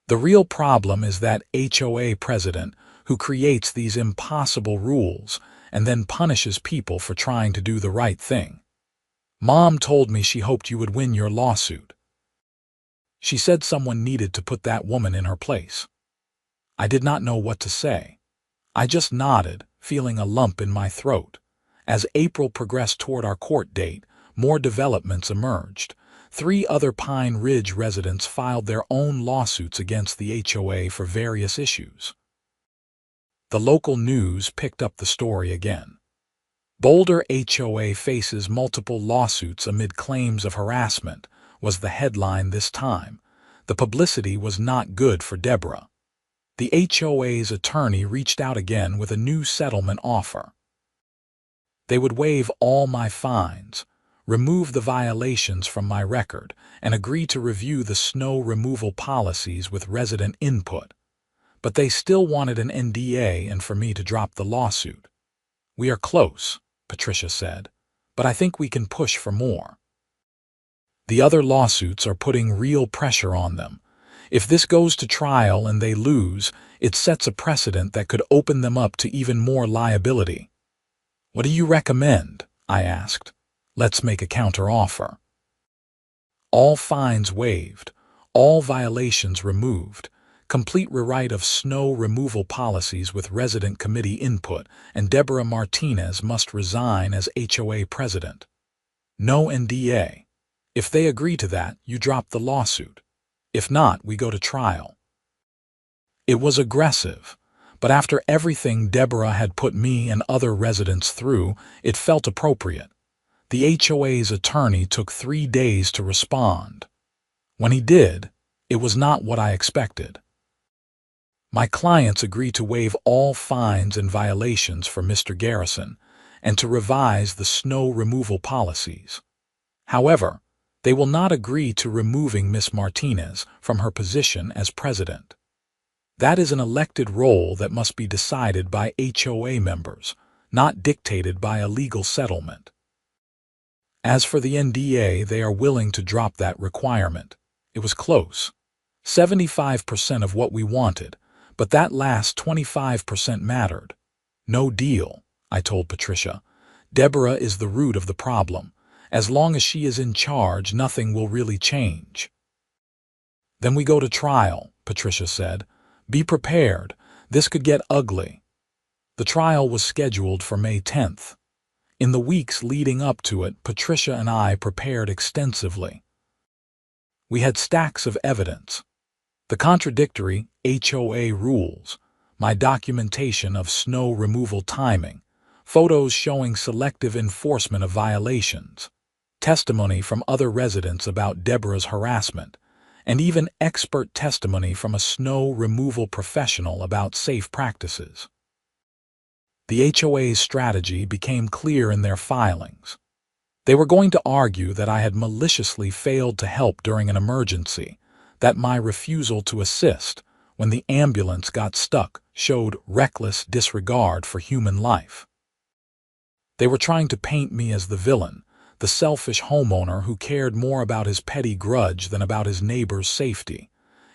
The real problem is that HOA president who creates these impossible rules and then punishes people for trying to do the right thing. Mom told me she hoped you would win your lawsuit. She said someone needed to put that woman in her place. I did not know what to say. I just nodded, feeling a lump in my throat. As April progressed toward our court date, more developments emerged. 3 other Pine Ridge residents filed their own lawsuits against the HOA for various issues. The local news picked up the story again. "Boulder HOA faces multiple lawsuits amid claims of harassment," was the headline this time. The publicity was not good for Deborah. The HOA's attorney reached out again with a new settlement offer. They would waive all my fines, remove the violations from my record, and agree to review the snow removal policies with resident input. But they still wanted an NDA and for me to drop the lawsuit. "We are close," Patricia said, "but I think we can push for more." The other lawsuits are putting real pressure on them. If this goes to trial and they lose, it sets a precedent that could open them up to even more liability. "What do you recommend?" I asked. "Let's make a counteroffer." All fines waived, all violations removed, complete rewrite of snow removal policies with resident committee input, and Deborah Martinez must resign as HOA president. No NDA. If they agree to that, you drop the lawsuit. If not, we go to trial. It was aggressive, but after everything Deborah had put me and other residents through, it felt appropriate. The HOA's attorney took 3 days to respond. When he did, it was not what I expected. My clients agreed to waive all fines and violations for Mr. Garrison and to revise the snow removal policies. However, they will not agree to removing Ms. Martinez from her position as president. That is an elected role that must be decided by HOA members, not dictated by a legal settlement. As for the NDA, they are willing to drop that requirement. It was close. 75% of what we wanted, but that last 25% mattered. No deal, I told Patricia. Deborah is the root of the problem. As long as she is in charge, nothing will really change. Then we go to trial, Patricia said. Be prepared. This could get ugly. The trial was scheduled for May 10th. In the weeks leading up to it, Patricia and I prepared extensively. We had stacks of evidence. The contradictory HOA rules, my documentation of snow removal timing, photos showing selective enforcement of violations, testimony from other residents about Deborah's harassment, and even expert testimony from a snow removal professional about safe practices. The HOA's strategy became clear in their filings. They were going to argue that I had maliciously failed to help during an emergency, that my refusal to assist when the ambulance got stuck showed reckless disregard for human life. They were trying to paint me as the villain, the selfish homeowner who cared more about his petty grudge than about his neighbor's safety.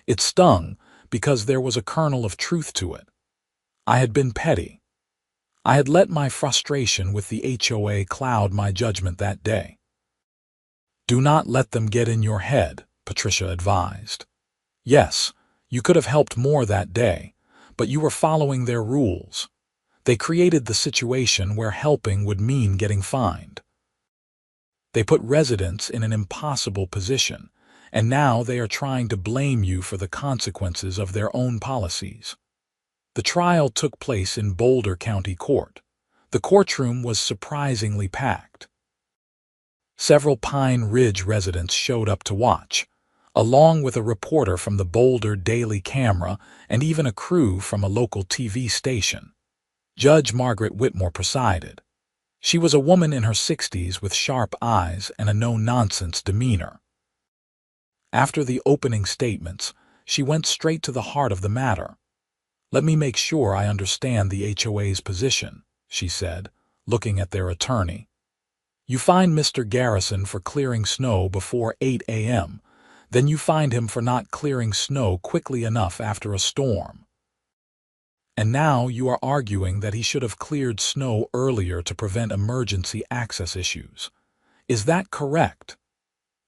It stung because there was a kernel of truth to it. I had been petty. I had let my frustration with the HOA cloud my judgment that day. Do not let them get in your head, Patricia advised. Yes, you could have helped more that day, but you were following their rules. They created the situation where helping would mean getting fined. They put residents in an impossible position, and now they are trying to blame you for the consequences of their own policies. The trial took place in Boulder County Court. The courtroom was surprisingly packed. Several Pine Ridge residents showed up to watch, along with a reporter from the Boulder Daily Camera and even a crew from a local TV station. Judge Margaret Whitmore presided. She was a woman in her 60s with sharp eyes and a no-nonsense demeanor. After the opening statements, she went straight to the heart of the matter. Let me make sure I understand the HOA's position, she said, looking at their attorney. You find Mr. Garrison for clearing snow before 8 a.m., then you find him for not clearing snow quickly enough after a storm. And now you are arguing that he should have cleared snow earlier to prevent emergency access issues. Is that correct?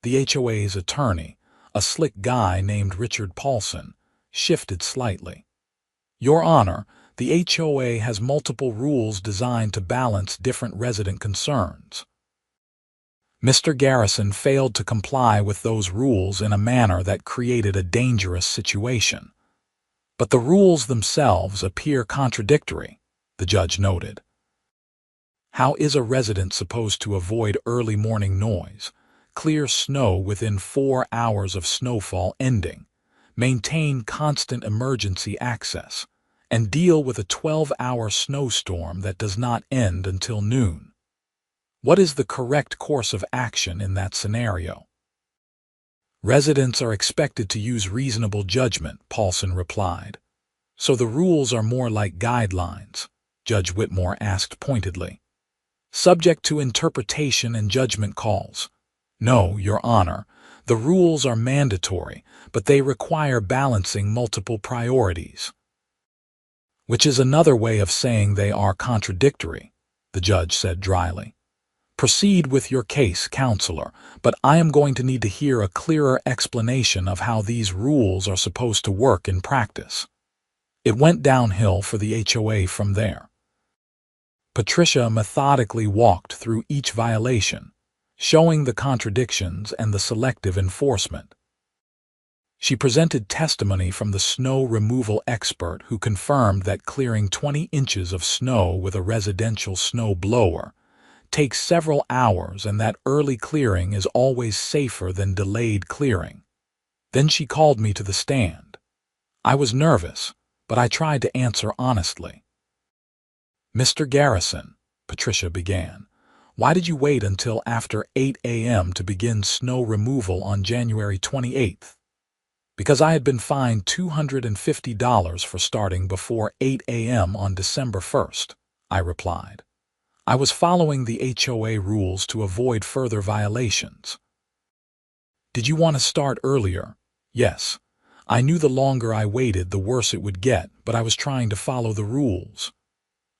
The HOA's attorney, a slick guy named Richard Paulson, shifted slightly. Your Honor, the HOA has multiple rules designed to balance different resident concerns. Mr. Garrison failed to comply with those rules in a manner that created a dangerous situation. But the rules themselves appear contradictory, the judge noted. How is a resident supposed to avoid early morning noise, clear snow within 4 hours of snowfall ending, maintain constant emergency access, and deal with a 12-hour snowstorm that does not end until noon? What is the correct course of action in that scenario? Residents are expected to use reasonable judgment, Paulson replied. So the rules are more like guidelines, Judge Whitmore asked pointedly. Subject to interpretation and judgment calls. No, Your Honor, the rules are mandatory, but they require balancing multiple priorities. Which is another way of saying they are contradictory, the judge said dryly. Proceed with your case, counselor, but I am going to need to hear a clearer explanation of how these rules are supposed to work in practice. It went downhill for the HOA from there. Patricia methodically walked through each violation, showing the contradictions and the selective enforcement. She presented testimony from the snow removal expert who confirmed that clearing 20 inches of snow with a residential snow blower takes several hours and that early clearing is always safer than delayed clearing. Then she called me to the stand. I was nervous, but I tried to answer honestly. Mr. Garrison, Patricia began, why did you wait until after 8 a.m. to begin snow removal on January 28th? Because I had been fined $250 for starting before 8 a.m. on December 1st, I replied. I was following the HOA rules to avoid further violations. Did you want to start earlier? Yes. I knew the longer I waited, the worse it would get, but I was trying to follow the rules.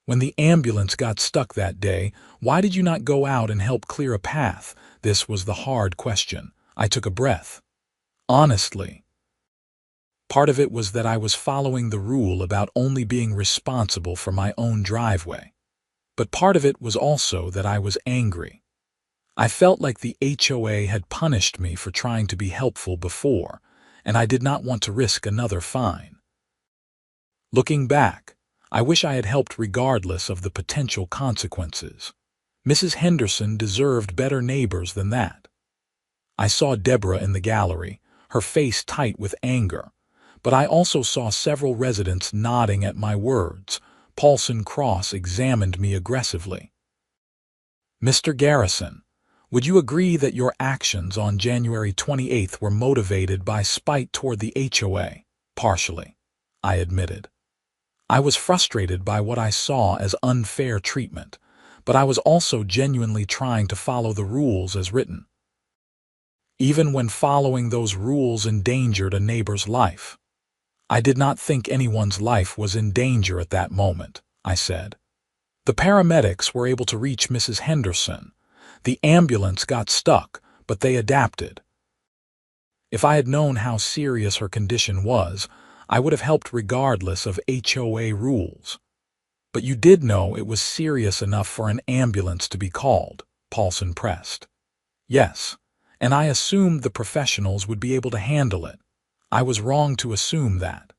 When the ambulance got stuck that day, why did you not go out and help clear a path? This was the hard question. I took a breath. Honestly, part of it was that I was following the rule about only being responsible for my own driveway. But part of it was also that I was angry. I felt like the HOA had punished me for trying to be helpful before, and I did not want to risk another fine. Looking back, I wish I had helped regardless of the potential consequences. Mrs. Henderson deserved better neighbors than that. I saw Deborah in the gallery, her face tight with anger, but I also saw several residents nodding at my words. Paulson Cross examined me aggressively. Mr. Garrison, would you agree that your actions on January 28th were motivated by spite toward the HOA? Partially, I admitted. I was frustrated by what I saw as unfair treatment, but I was also genuinely trying to follow the rules as written. Even when following those rules endangered a neighbor's life. I did not think anyone's life was in danger at that moment, I said. The paramedics were able to reach Mrs. Henderson. The ambulance got stuck, but they adapted. If I had known how serious her condition was, I would have helped regardless of HOA rules. But you did know it was serious enough for an ambulance to be called, Paulson pressed. Yes, and I assumed the professionals would be able to handle it. I was wrong to assume that.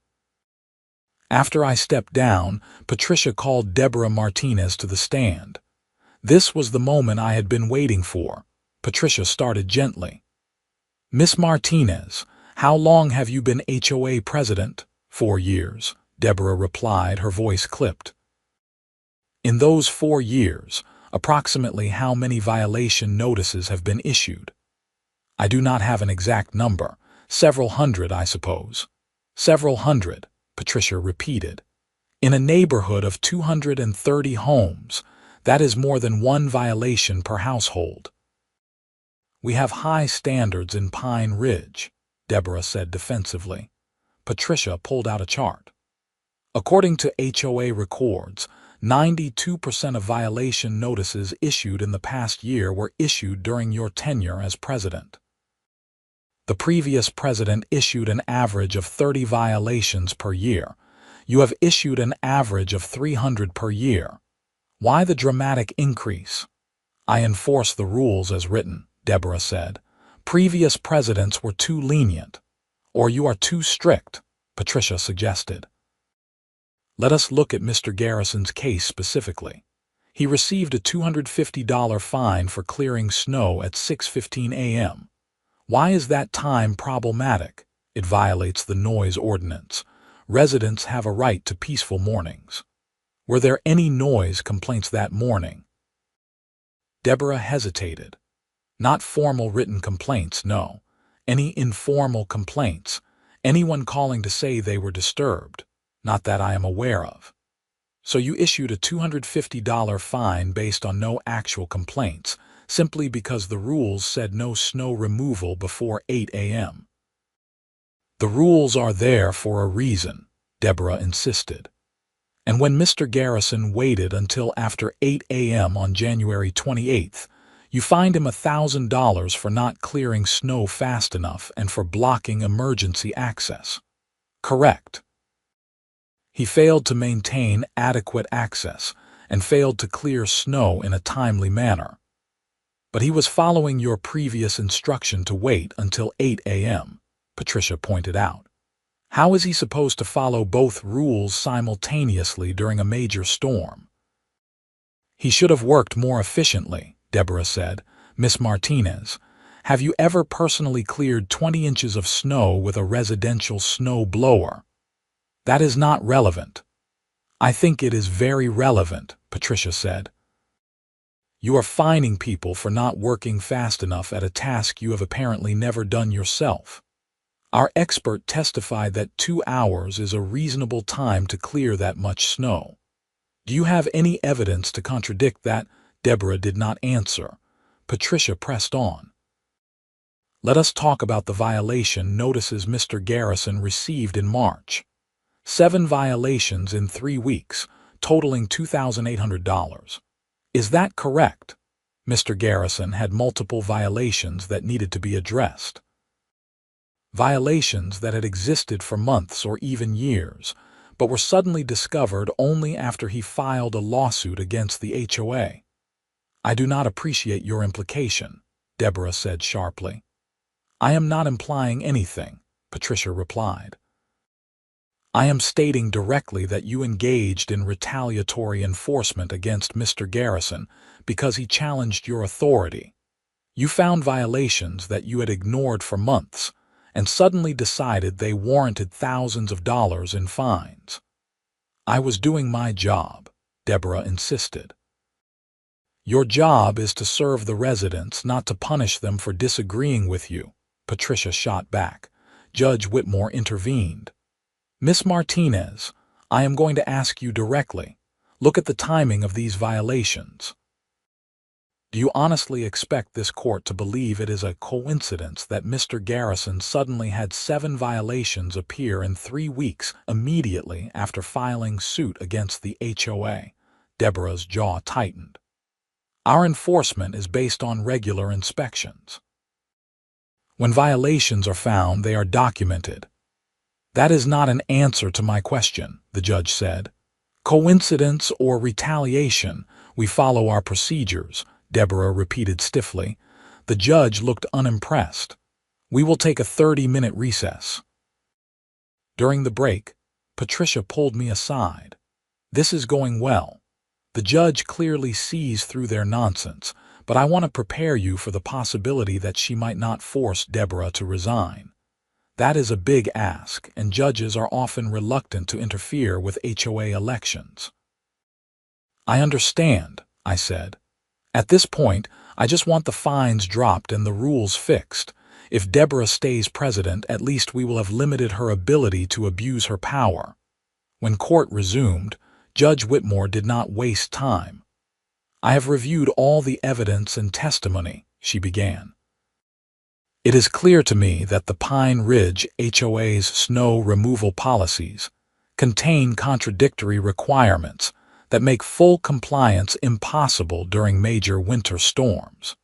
After I stepped down, Patricia called Deborah Martinez to the stand. This was the moment I had been waiting for. Patricia started gently. Miss Martinez, how long have you been HOA president? 4 years, Deborah replied, her voice clipped. In those 4 years, approximately how many violation notices have been issued? I do not have an exact number. Several hundred, I suppose. Several hundred, Patricia repeated. In a neighborhood of 230 homes, that is more than 1 violation per household. We have high standards in Pine Ridge, Deborah said defensively. Patricia pulled out a chart. According to HOA records, 92% of violation notices issued in the past year were issued during your tenure as president. The previous president issued an average of 30 violations per year. You have issued an average of 300 per year. Why the dramatic increase? I enforce the rules as written, Deborah said. Previous presidents were too lenient. Or you are too strict, Patricia suggested. Let us look at Mr. Garrison's case specifically. He received a $250 fine for clearing snow at 6:15 a.m. Why is that time problematic? It violates the noise ordinance. Residents have a right to peaceful mornings. Were there any noise complaints that morning? Deborah hesitated. Not formal written complaints, no. Any informal complaints. Anyone calling to say they were disturbed. Not that I am aware of. So you issued a $250 fine based on no actual complaints, simply because the rules said no snow removal before 8 a.m. The rules are there for a reason, Deborah insisted. And when Mr. Garrison waited until after 8 a.m. on January 28th, you fined him $1,000 for not clearing snow fast enough and for blocking emergency access. Correct. He failed to maintain adequate access and failed to clear snow in a timely manner. But he was following your previous instruction to wait until 8 a.m., Patricia pointed out. How is he supposed to follow both rules simultaneously during a major storm? He should have worked more efficiently, Deborah said. Miss Martinez, have you ever personally cleared 20 inches of snow with a residential snow blower? That is not relevant. I think it is very relevant, Patricia said. You are fining people for not working fast enough at a task you have apparently never done yourself. Our expert testified that 2 hours is a reasonable time to clear that much snow. Do you have any evidence to contradict that? Deborah did not answer. Patricia pressed on. Let us talk about the violation notices Mr. Garrison received in March. 7 violations in 3 weeks, totaling $2,800. Is that correct? Mr. Garrison had multiple violations that needed to be addressed. Violations that had existed for months or even years, but were suddenly discovered only after he filed a lawsuit against the HOA. I do not appreciate your implication, Deborah said sharply. I am not implying anything, Patricia replied. I am stating directly that you engaged in retaliatory enforcement against Mr. Garrison because he challenged your authority. You found violations that you had ignored for months and suddenly decided they warranted thousands of dollars in fines. I was doing my job, Deborah insisted. Your job is to serve the residents, not to punish them for disagreeing with you, Patricia shot back. Judge Whitmore intervened. Miss Martinez, I am going to ask you directly. Look at the timing of these violations. Do you honestly expect this court to believe it is a coincidence that Mr. Garrison suddenly had 7 violations appear in 3 weeks immediately after filing suit against the HOA? Deborah's jaw tightened. Our enforcement is based on regular inspections. When violations are found, they are documented. That is not an answer to my question, the judge said. Coincidence or retaliation, we follow our procedures, Deborah repeated stiffly. The judge looked unimpressed. We will take a 30-minute recess. During the break, Patricia pulled me aside. This is going well. The judge clearly sees through their nonsense, but I want to prepare you for the possibility that she might not force Deborah to resign. That is a big ask, and judges are often reluctant to interfere with HOA elections. I understand, I said. At this point, I just want the fines dropped and the rules fixed. If Deborah stays president, at least we will have limited her ability to abuse her power. When court resumed, Judge Whitmore did not waste time. I have reviewed all the evidence and testimony, she began. It is clear to me that the Pine Ridge HOA's snow removal policies contain contradictory requirements that make full compliance impossible during major winter storms.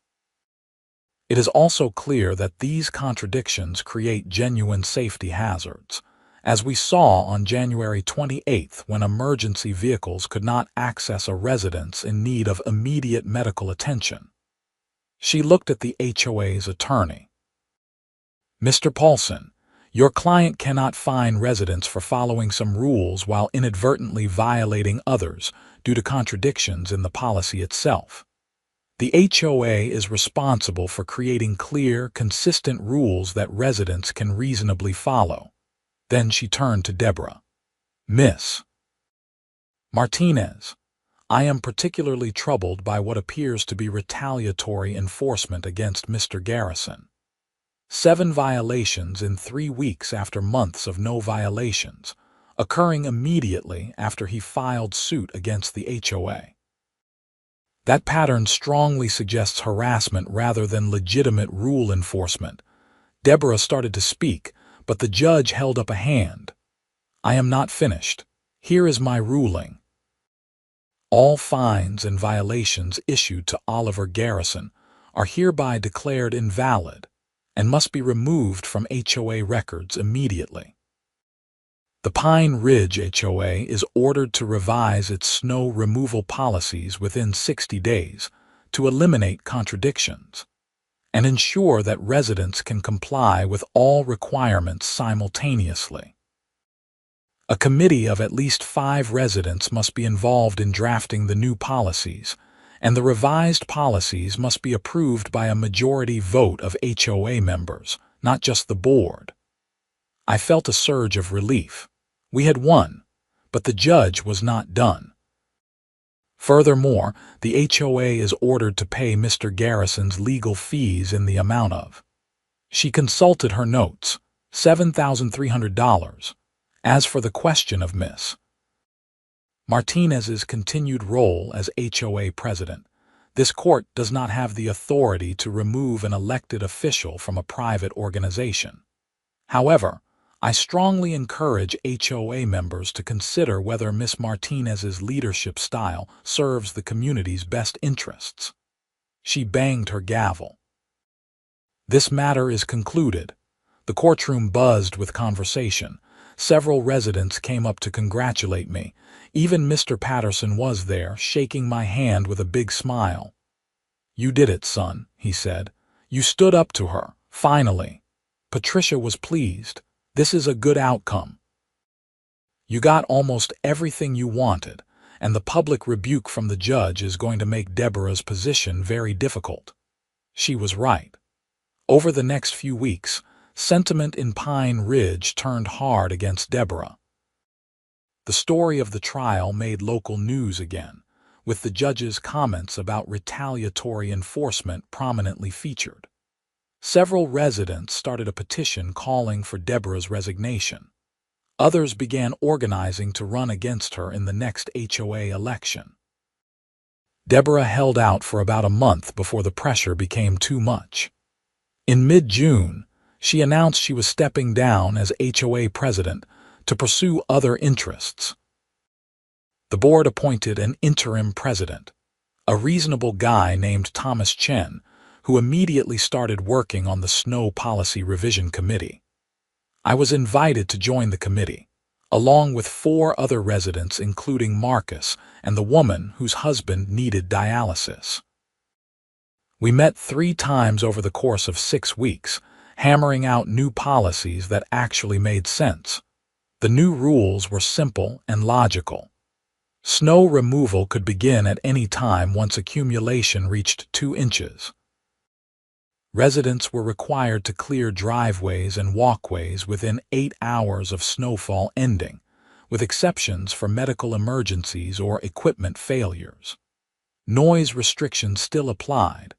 It is also clear that these contradictions create genuine safety hazards, as we saw on January 28th when emergency vehicles could not access a residence in need of immediate medical attention. She looked at the HOA's attorney. Mr. Paulson, your client cannot fine residents for following some rules while inadvertently violating others due to contradictions in the policy itself. The HOA is responsible for creating clear, consistent rules that residents can reasonably follow. Then she turned to Deborah. Miss Martinez, I am particularly troubled by what appears to be retaliatory enforcement against Mr. Garrison. 7 violations in 3 weeks after months of no violations, occurring immediately after he filed suit against the HOA. That pattern strongly suggests harassment rather than legitimate rule enforcement. Deborah started to speak, but the judge held up a hand. I am not finished. Here is my ruling. All fines and violations issued to Oliver Garrison are hereby declared invalid and must be removed from HOA records immediately. The Pine Ridge HOA is ordered to revise its snow removal policies within 60 days to eliminate contradictions and ensure that residents can comply with all requirements simultaneously. A committee of at least 5 residents must be involved in drafting the new policies, and the revised policies must be approved by a majority vote of HOA members, not just the board. I felt a surge of relief. We had won, but the judge was not done. Furthermore, the HOA is ordered to pay Mr. Garrison's legal fees in the amount of. She consulted her notes, $7,300. As for the question of Miss Martinez's continued role as HOA president, This court does not have the authority to remove an elected official from a private organization. However, I strongly encourage HOA members to consider whether Ms. Martinez's leadership style serves the community's best interests. She banged her gavel. This matter is concluded. The courtroom buzzed with conversation. Several residents came up to congratulate me. Even Mr. Patterson was there, shaking my hand with a big smile. "You did it, son," he said. "You stood up to her, finally." Patricia was pleased. "This is a good outcome. You got almost everything you wanted, and the public rebuke from the judge is going to make Deborah's position very difficult." She was right. Over the next few weeks, sentiment in Pine Ridge turned hard against Deborah. The story of the trial made local news again, with the judge's comments about retaliatory enforcement prominently featured. Several residents started a petition calling for Deborah's resignation. Others began organizing to run against her in the next HOA election. Deborah held out for about a month before the pressure became too much. In mid-June, she announced she was stepping down as HOA president to pursue other interests. The board appointed an interim president, a reasonable guy named Thomas Chen, who immediately started working on the Snow Policy Revision Committee. I was invited to join the committee, along with 4 other residents including Marcus and the woman whose husband needed dialysis. We met 3 times over the course of 6 weeks, hammering out new policies that actually made sense. The new rules were simple and logical. Snow removal could begin at any time once accumulation reached 2 inches. Residents were required to clear driveways and walkways within 8 hours of snowfall ending, with exceptions for medical emergencies or equipment failures. Noise restrictions still applied,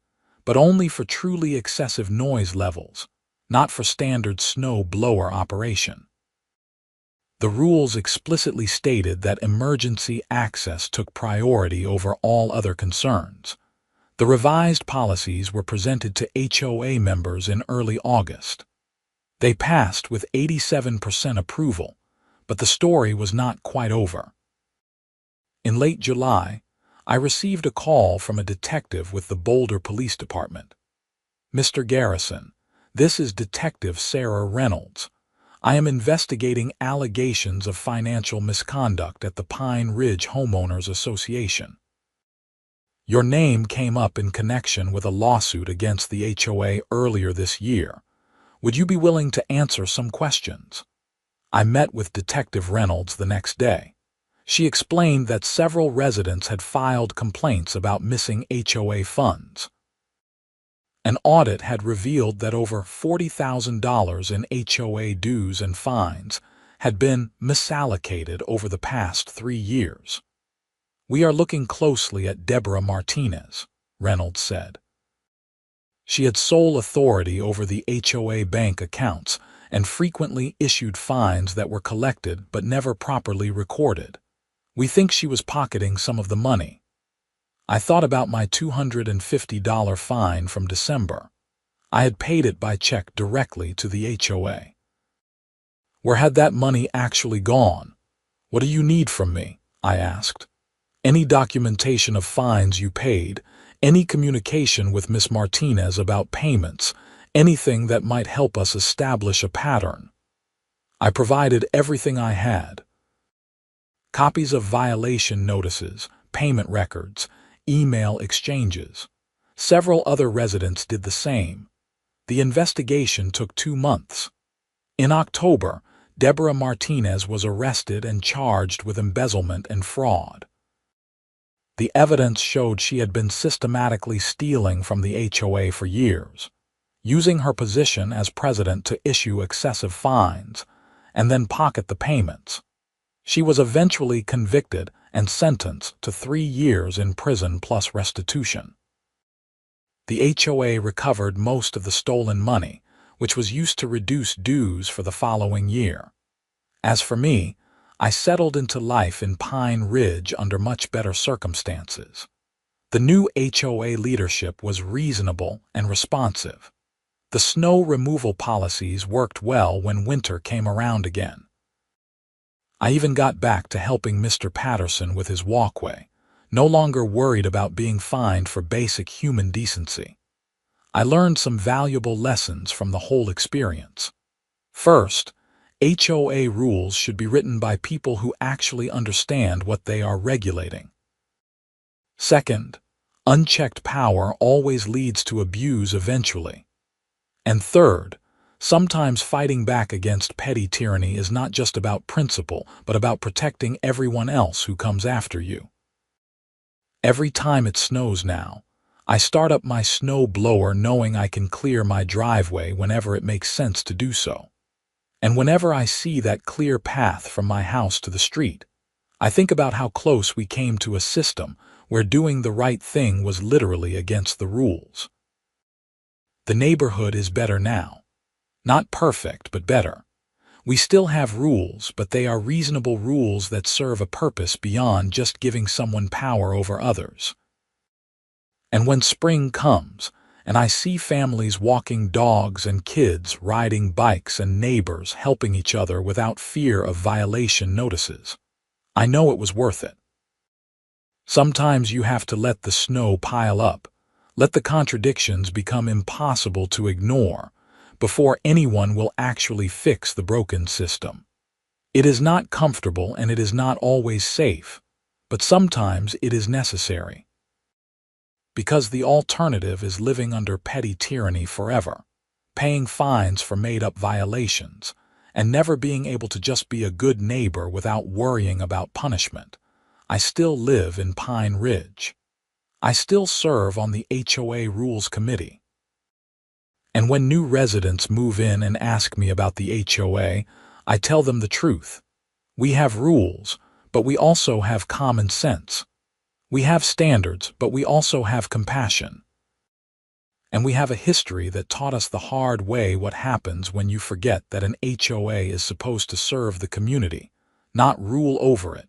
but only for truly excessive noise levels, not for standard snow blower operation. The rules explicitly stated that emergency access took priority over all other concerns. The revised policies were presented to HOA members in early August. They passed with 87% approval, but the story was not quite over. In late July, I received a call from a detective with the Boulder Police Department. "Mr. Garrison, this is Detective Sarah Reynolds. I am investigating allegations of financial misconduct at the Pine Ridge Homeowners Association. Your name came up in connection with a lawsuit against the HOA earlier this year. Would you be willing to answer some questions?" I met with Detective Reynolds the next day. She explained that several residents had filed complaints about missing HOA funds. An audit had revealed that over $40,000 in HOA dues and fines had been misallocated over the past 3 years. "We are looking closely at Deborah Martinez," Reynolds said. She had sole authority over the HOA bank accounts and frequently issued fines that were collected but never properly recorded. "We think she was pocketing some of the money." I thought about my $250 fine from December. I had paid it by check directly to the HOA. "Where had that money actually gone? What do you need from me?" I asked. "Any documentation of fines you paid, any communication with Miss Martinez about payments, anything that might help us establish a pattern." I provided everything I had. Copies of violation notices, payment records, email exchanges. Several other residents did the same. The investigation took 2 months. In October, Deborah Martinez was arrested and charged with embezzlement and fraud. The evidence showed she had been systematically stealing from the HOA for years, using her position as president to issue excessive fines, and then pocket the payments. She was eventually convicted and sentenced to 3 years in prison plus restitution. The HOA recovered most of the stolen money, which was used to reduce dues for the following year. As for me, I settled into life in Pine Ridge under much better circumstances. The new HOA leadership was reasonable and responsive. The snow removal policies worked well when winter came around again. I even got back to helping Mr. Patterson with his walkway, no longer worried about being fined for basic human decency. I learned some valuable lessons from the whole experience. First, HOA rules should be written by people who actually understand what they are regulating. Second, unchecked power always leads to abuse eventually. And third, sometimes fighting back against petty tyranny is not just about principle, but about protecting everyone else who comes after you. Every time it snows now, I start up my snow blower knowing I can clear my driveway whenever it makes sense to do so. And whenever I see that clear path from my house to the street, I think about how close we came to a system where doing the right thing was literally against the rules. The neighborhood is better now. Not perfect, but better. We still have rules, but they are reasonable rules that serve a purpose beyond just giving someone power over others. And when spring comes, and I see families walking dogs and kids riding bikes and neighbors helping each other without fear of violation notices, I know it was worth it. Sometimes you have to let the snow pile up, let the contradictions become impossible to ignore, before anyone will actually fix the broken system. It is not comfortable and it is not always safe, but sometimes it is necessary. Because the alternative is living under petty tyranny forever, paying fines for made-up violations, and never being able to just be a good neighbor without worrying about punishment. I still live in Pine Ridge. I still serve on the HOA Rules Committee. And when new residents move in and ask me about the HOA, I tell them the truth. We have rules, but we also have common sense. We have standards, but we also have compassion. And we have a history that taught us the hard way what happens when you forget that an HOA is supposed to serve the community, not rule over it.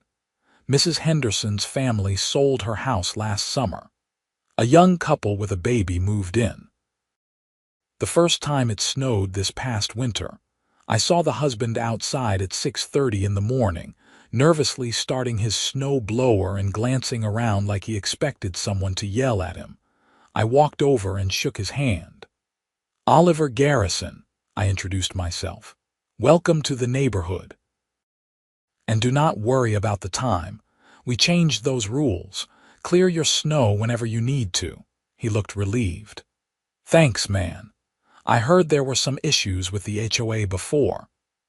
Mrs. Henderson's family sold her house last summer. A young couple with a baby moved in. The first time it snowed this past winter, I saw the husband outside at 6:30 in the morning, nervously starting his snow blower and glancing around like he expected someone to yell at him. I walked over and shook his hand. "Oliver Garrison," I introduced myself. "Welcome to the neighborhood. And do not worry about the time. We changed those rules. Clear your snow whenever you need to." He looked relieved. "Thanks, man. I heard there were some issues with the HOA before."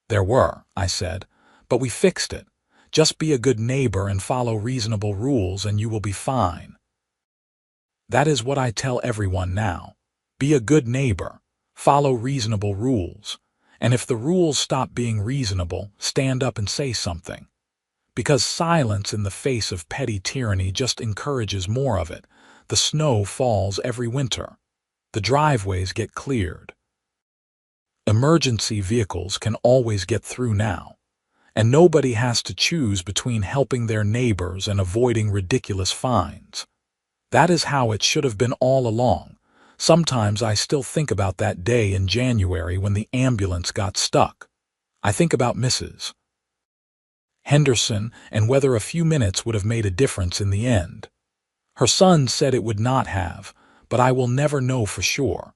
"There were," I said, "but we fixed it. Just be a good neighbor and follow reasonable rules and you will be fine." That is what I tell everyone now. Be a good neighbor. Follow reasonable rules. And if the rules stop being reasonable, stand up and say something. Because silence in the face of petty tyranny just encourages more of it. The snow falls every winter. The driveways get cleared. Emergency vehicles can always get through now. And nobody has to choose between helping their neighbors and avoiding ridiculous fines. That is how it should have been all along. Sometimes I still think about that day in January when the ambulance got stuck. I think about Mrs. Henderson and whether a few minutes would have made a difference in the end. Her son said it would not have, but I will never know for sure.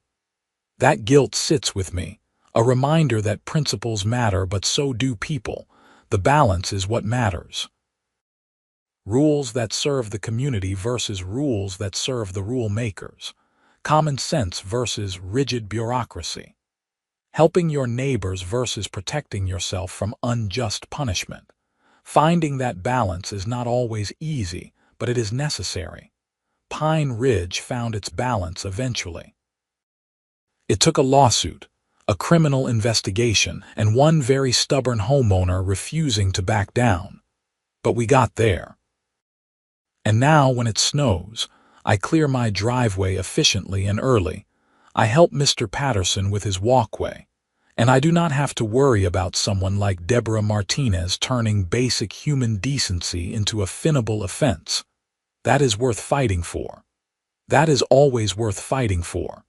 That guilt sits with me, a reminder that principles matter but so do people. The balance is what matters. Rules that serve the community versus rules that serve the rule makers. Common sense versus rigid bureaucracy. Helping your neighbors versus protecting yourself from unjust punishment. Finding that balance is not always easy, but it is necessary. Pine Ridge found its balance eventually. It took a lawsuit, a criminal investigation, and one very stubborn homeowner refusing to back down. But we got there. And now, when it snows, I clear my driveway efficiently and early. I help Mr. Patterson with his walkway. And I do not have to worry about someone like Deborah Martinez turning basic human decency into a finnable offense. That is worth fighting for. That is always worth fighting for.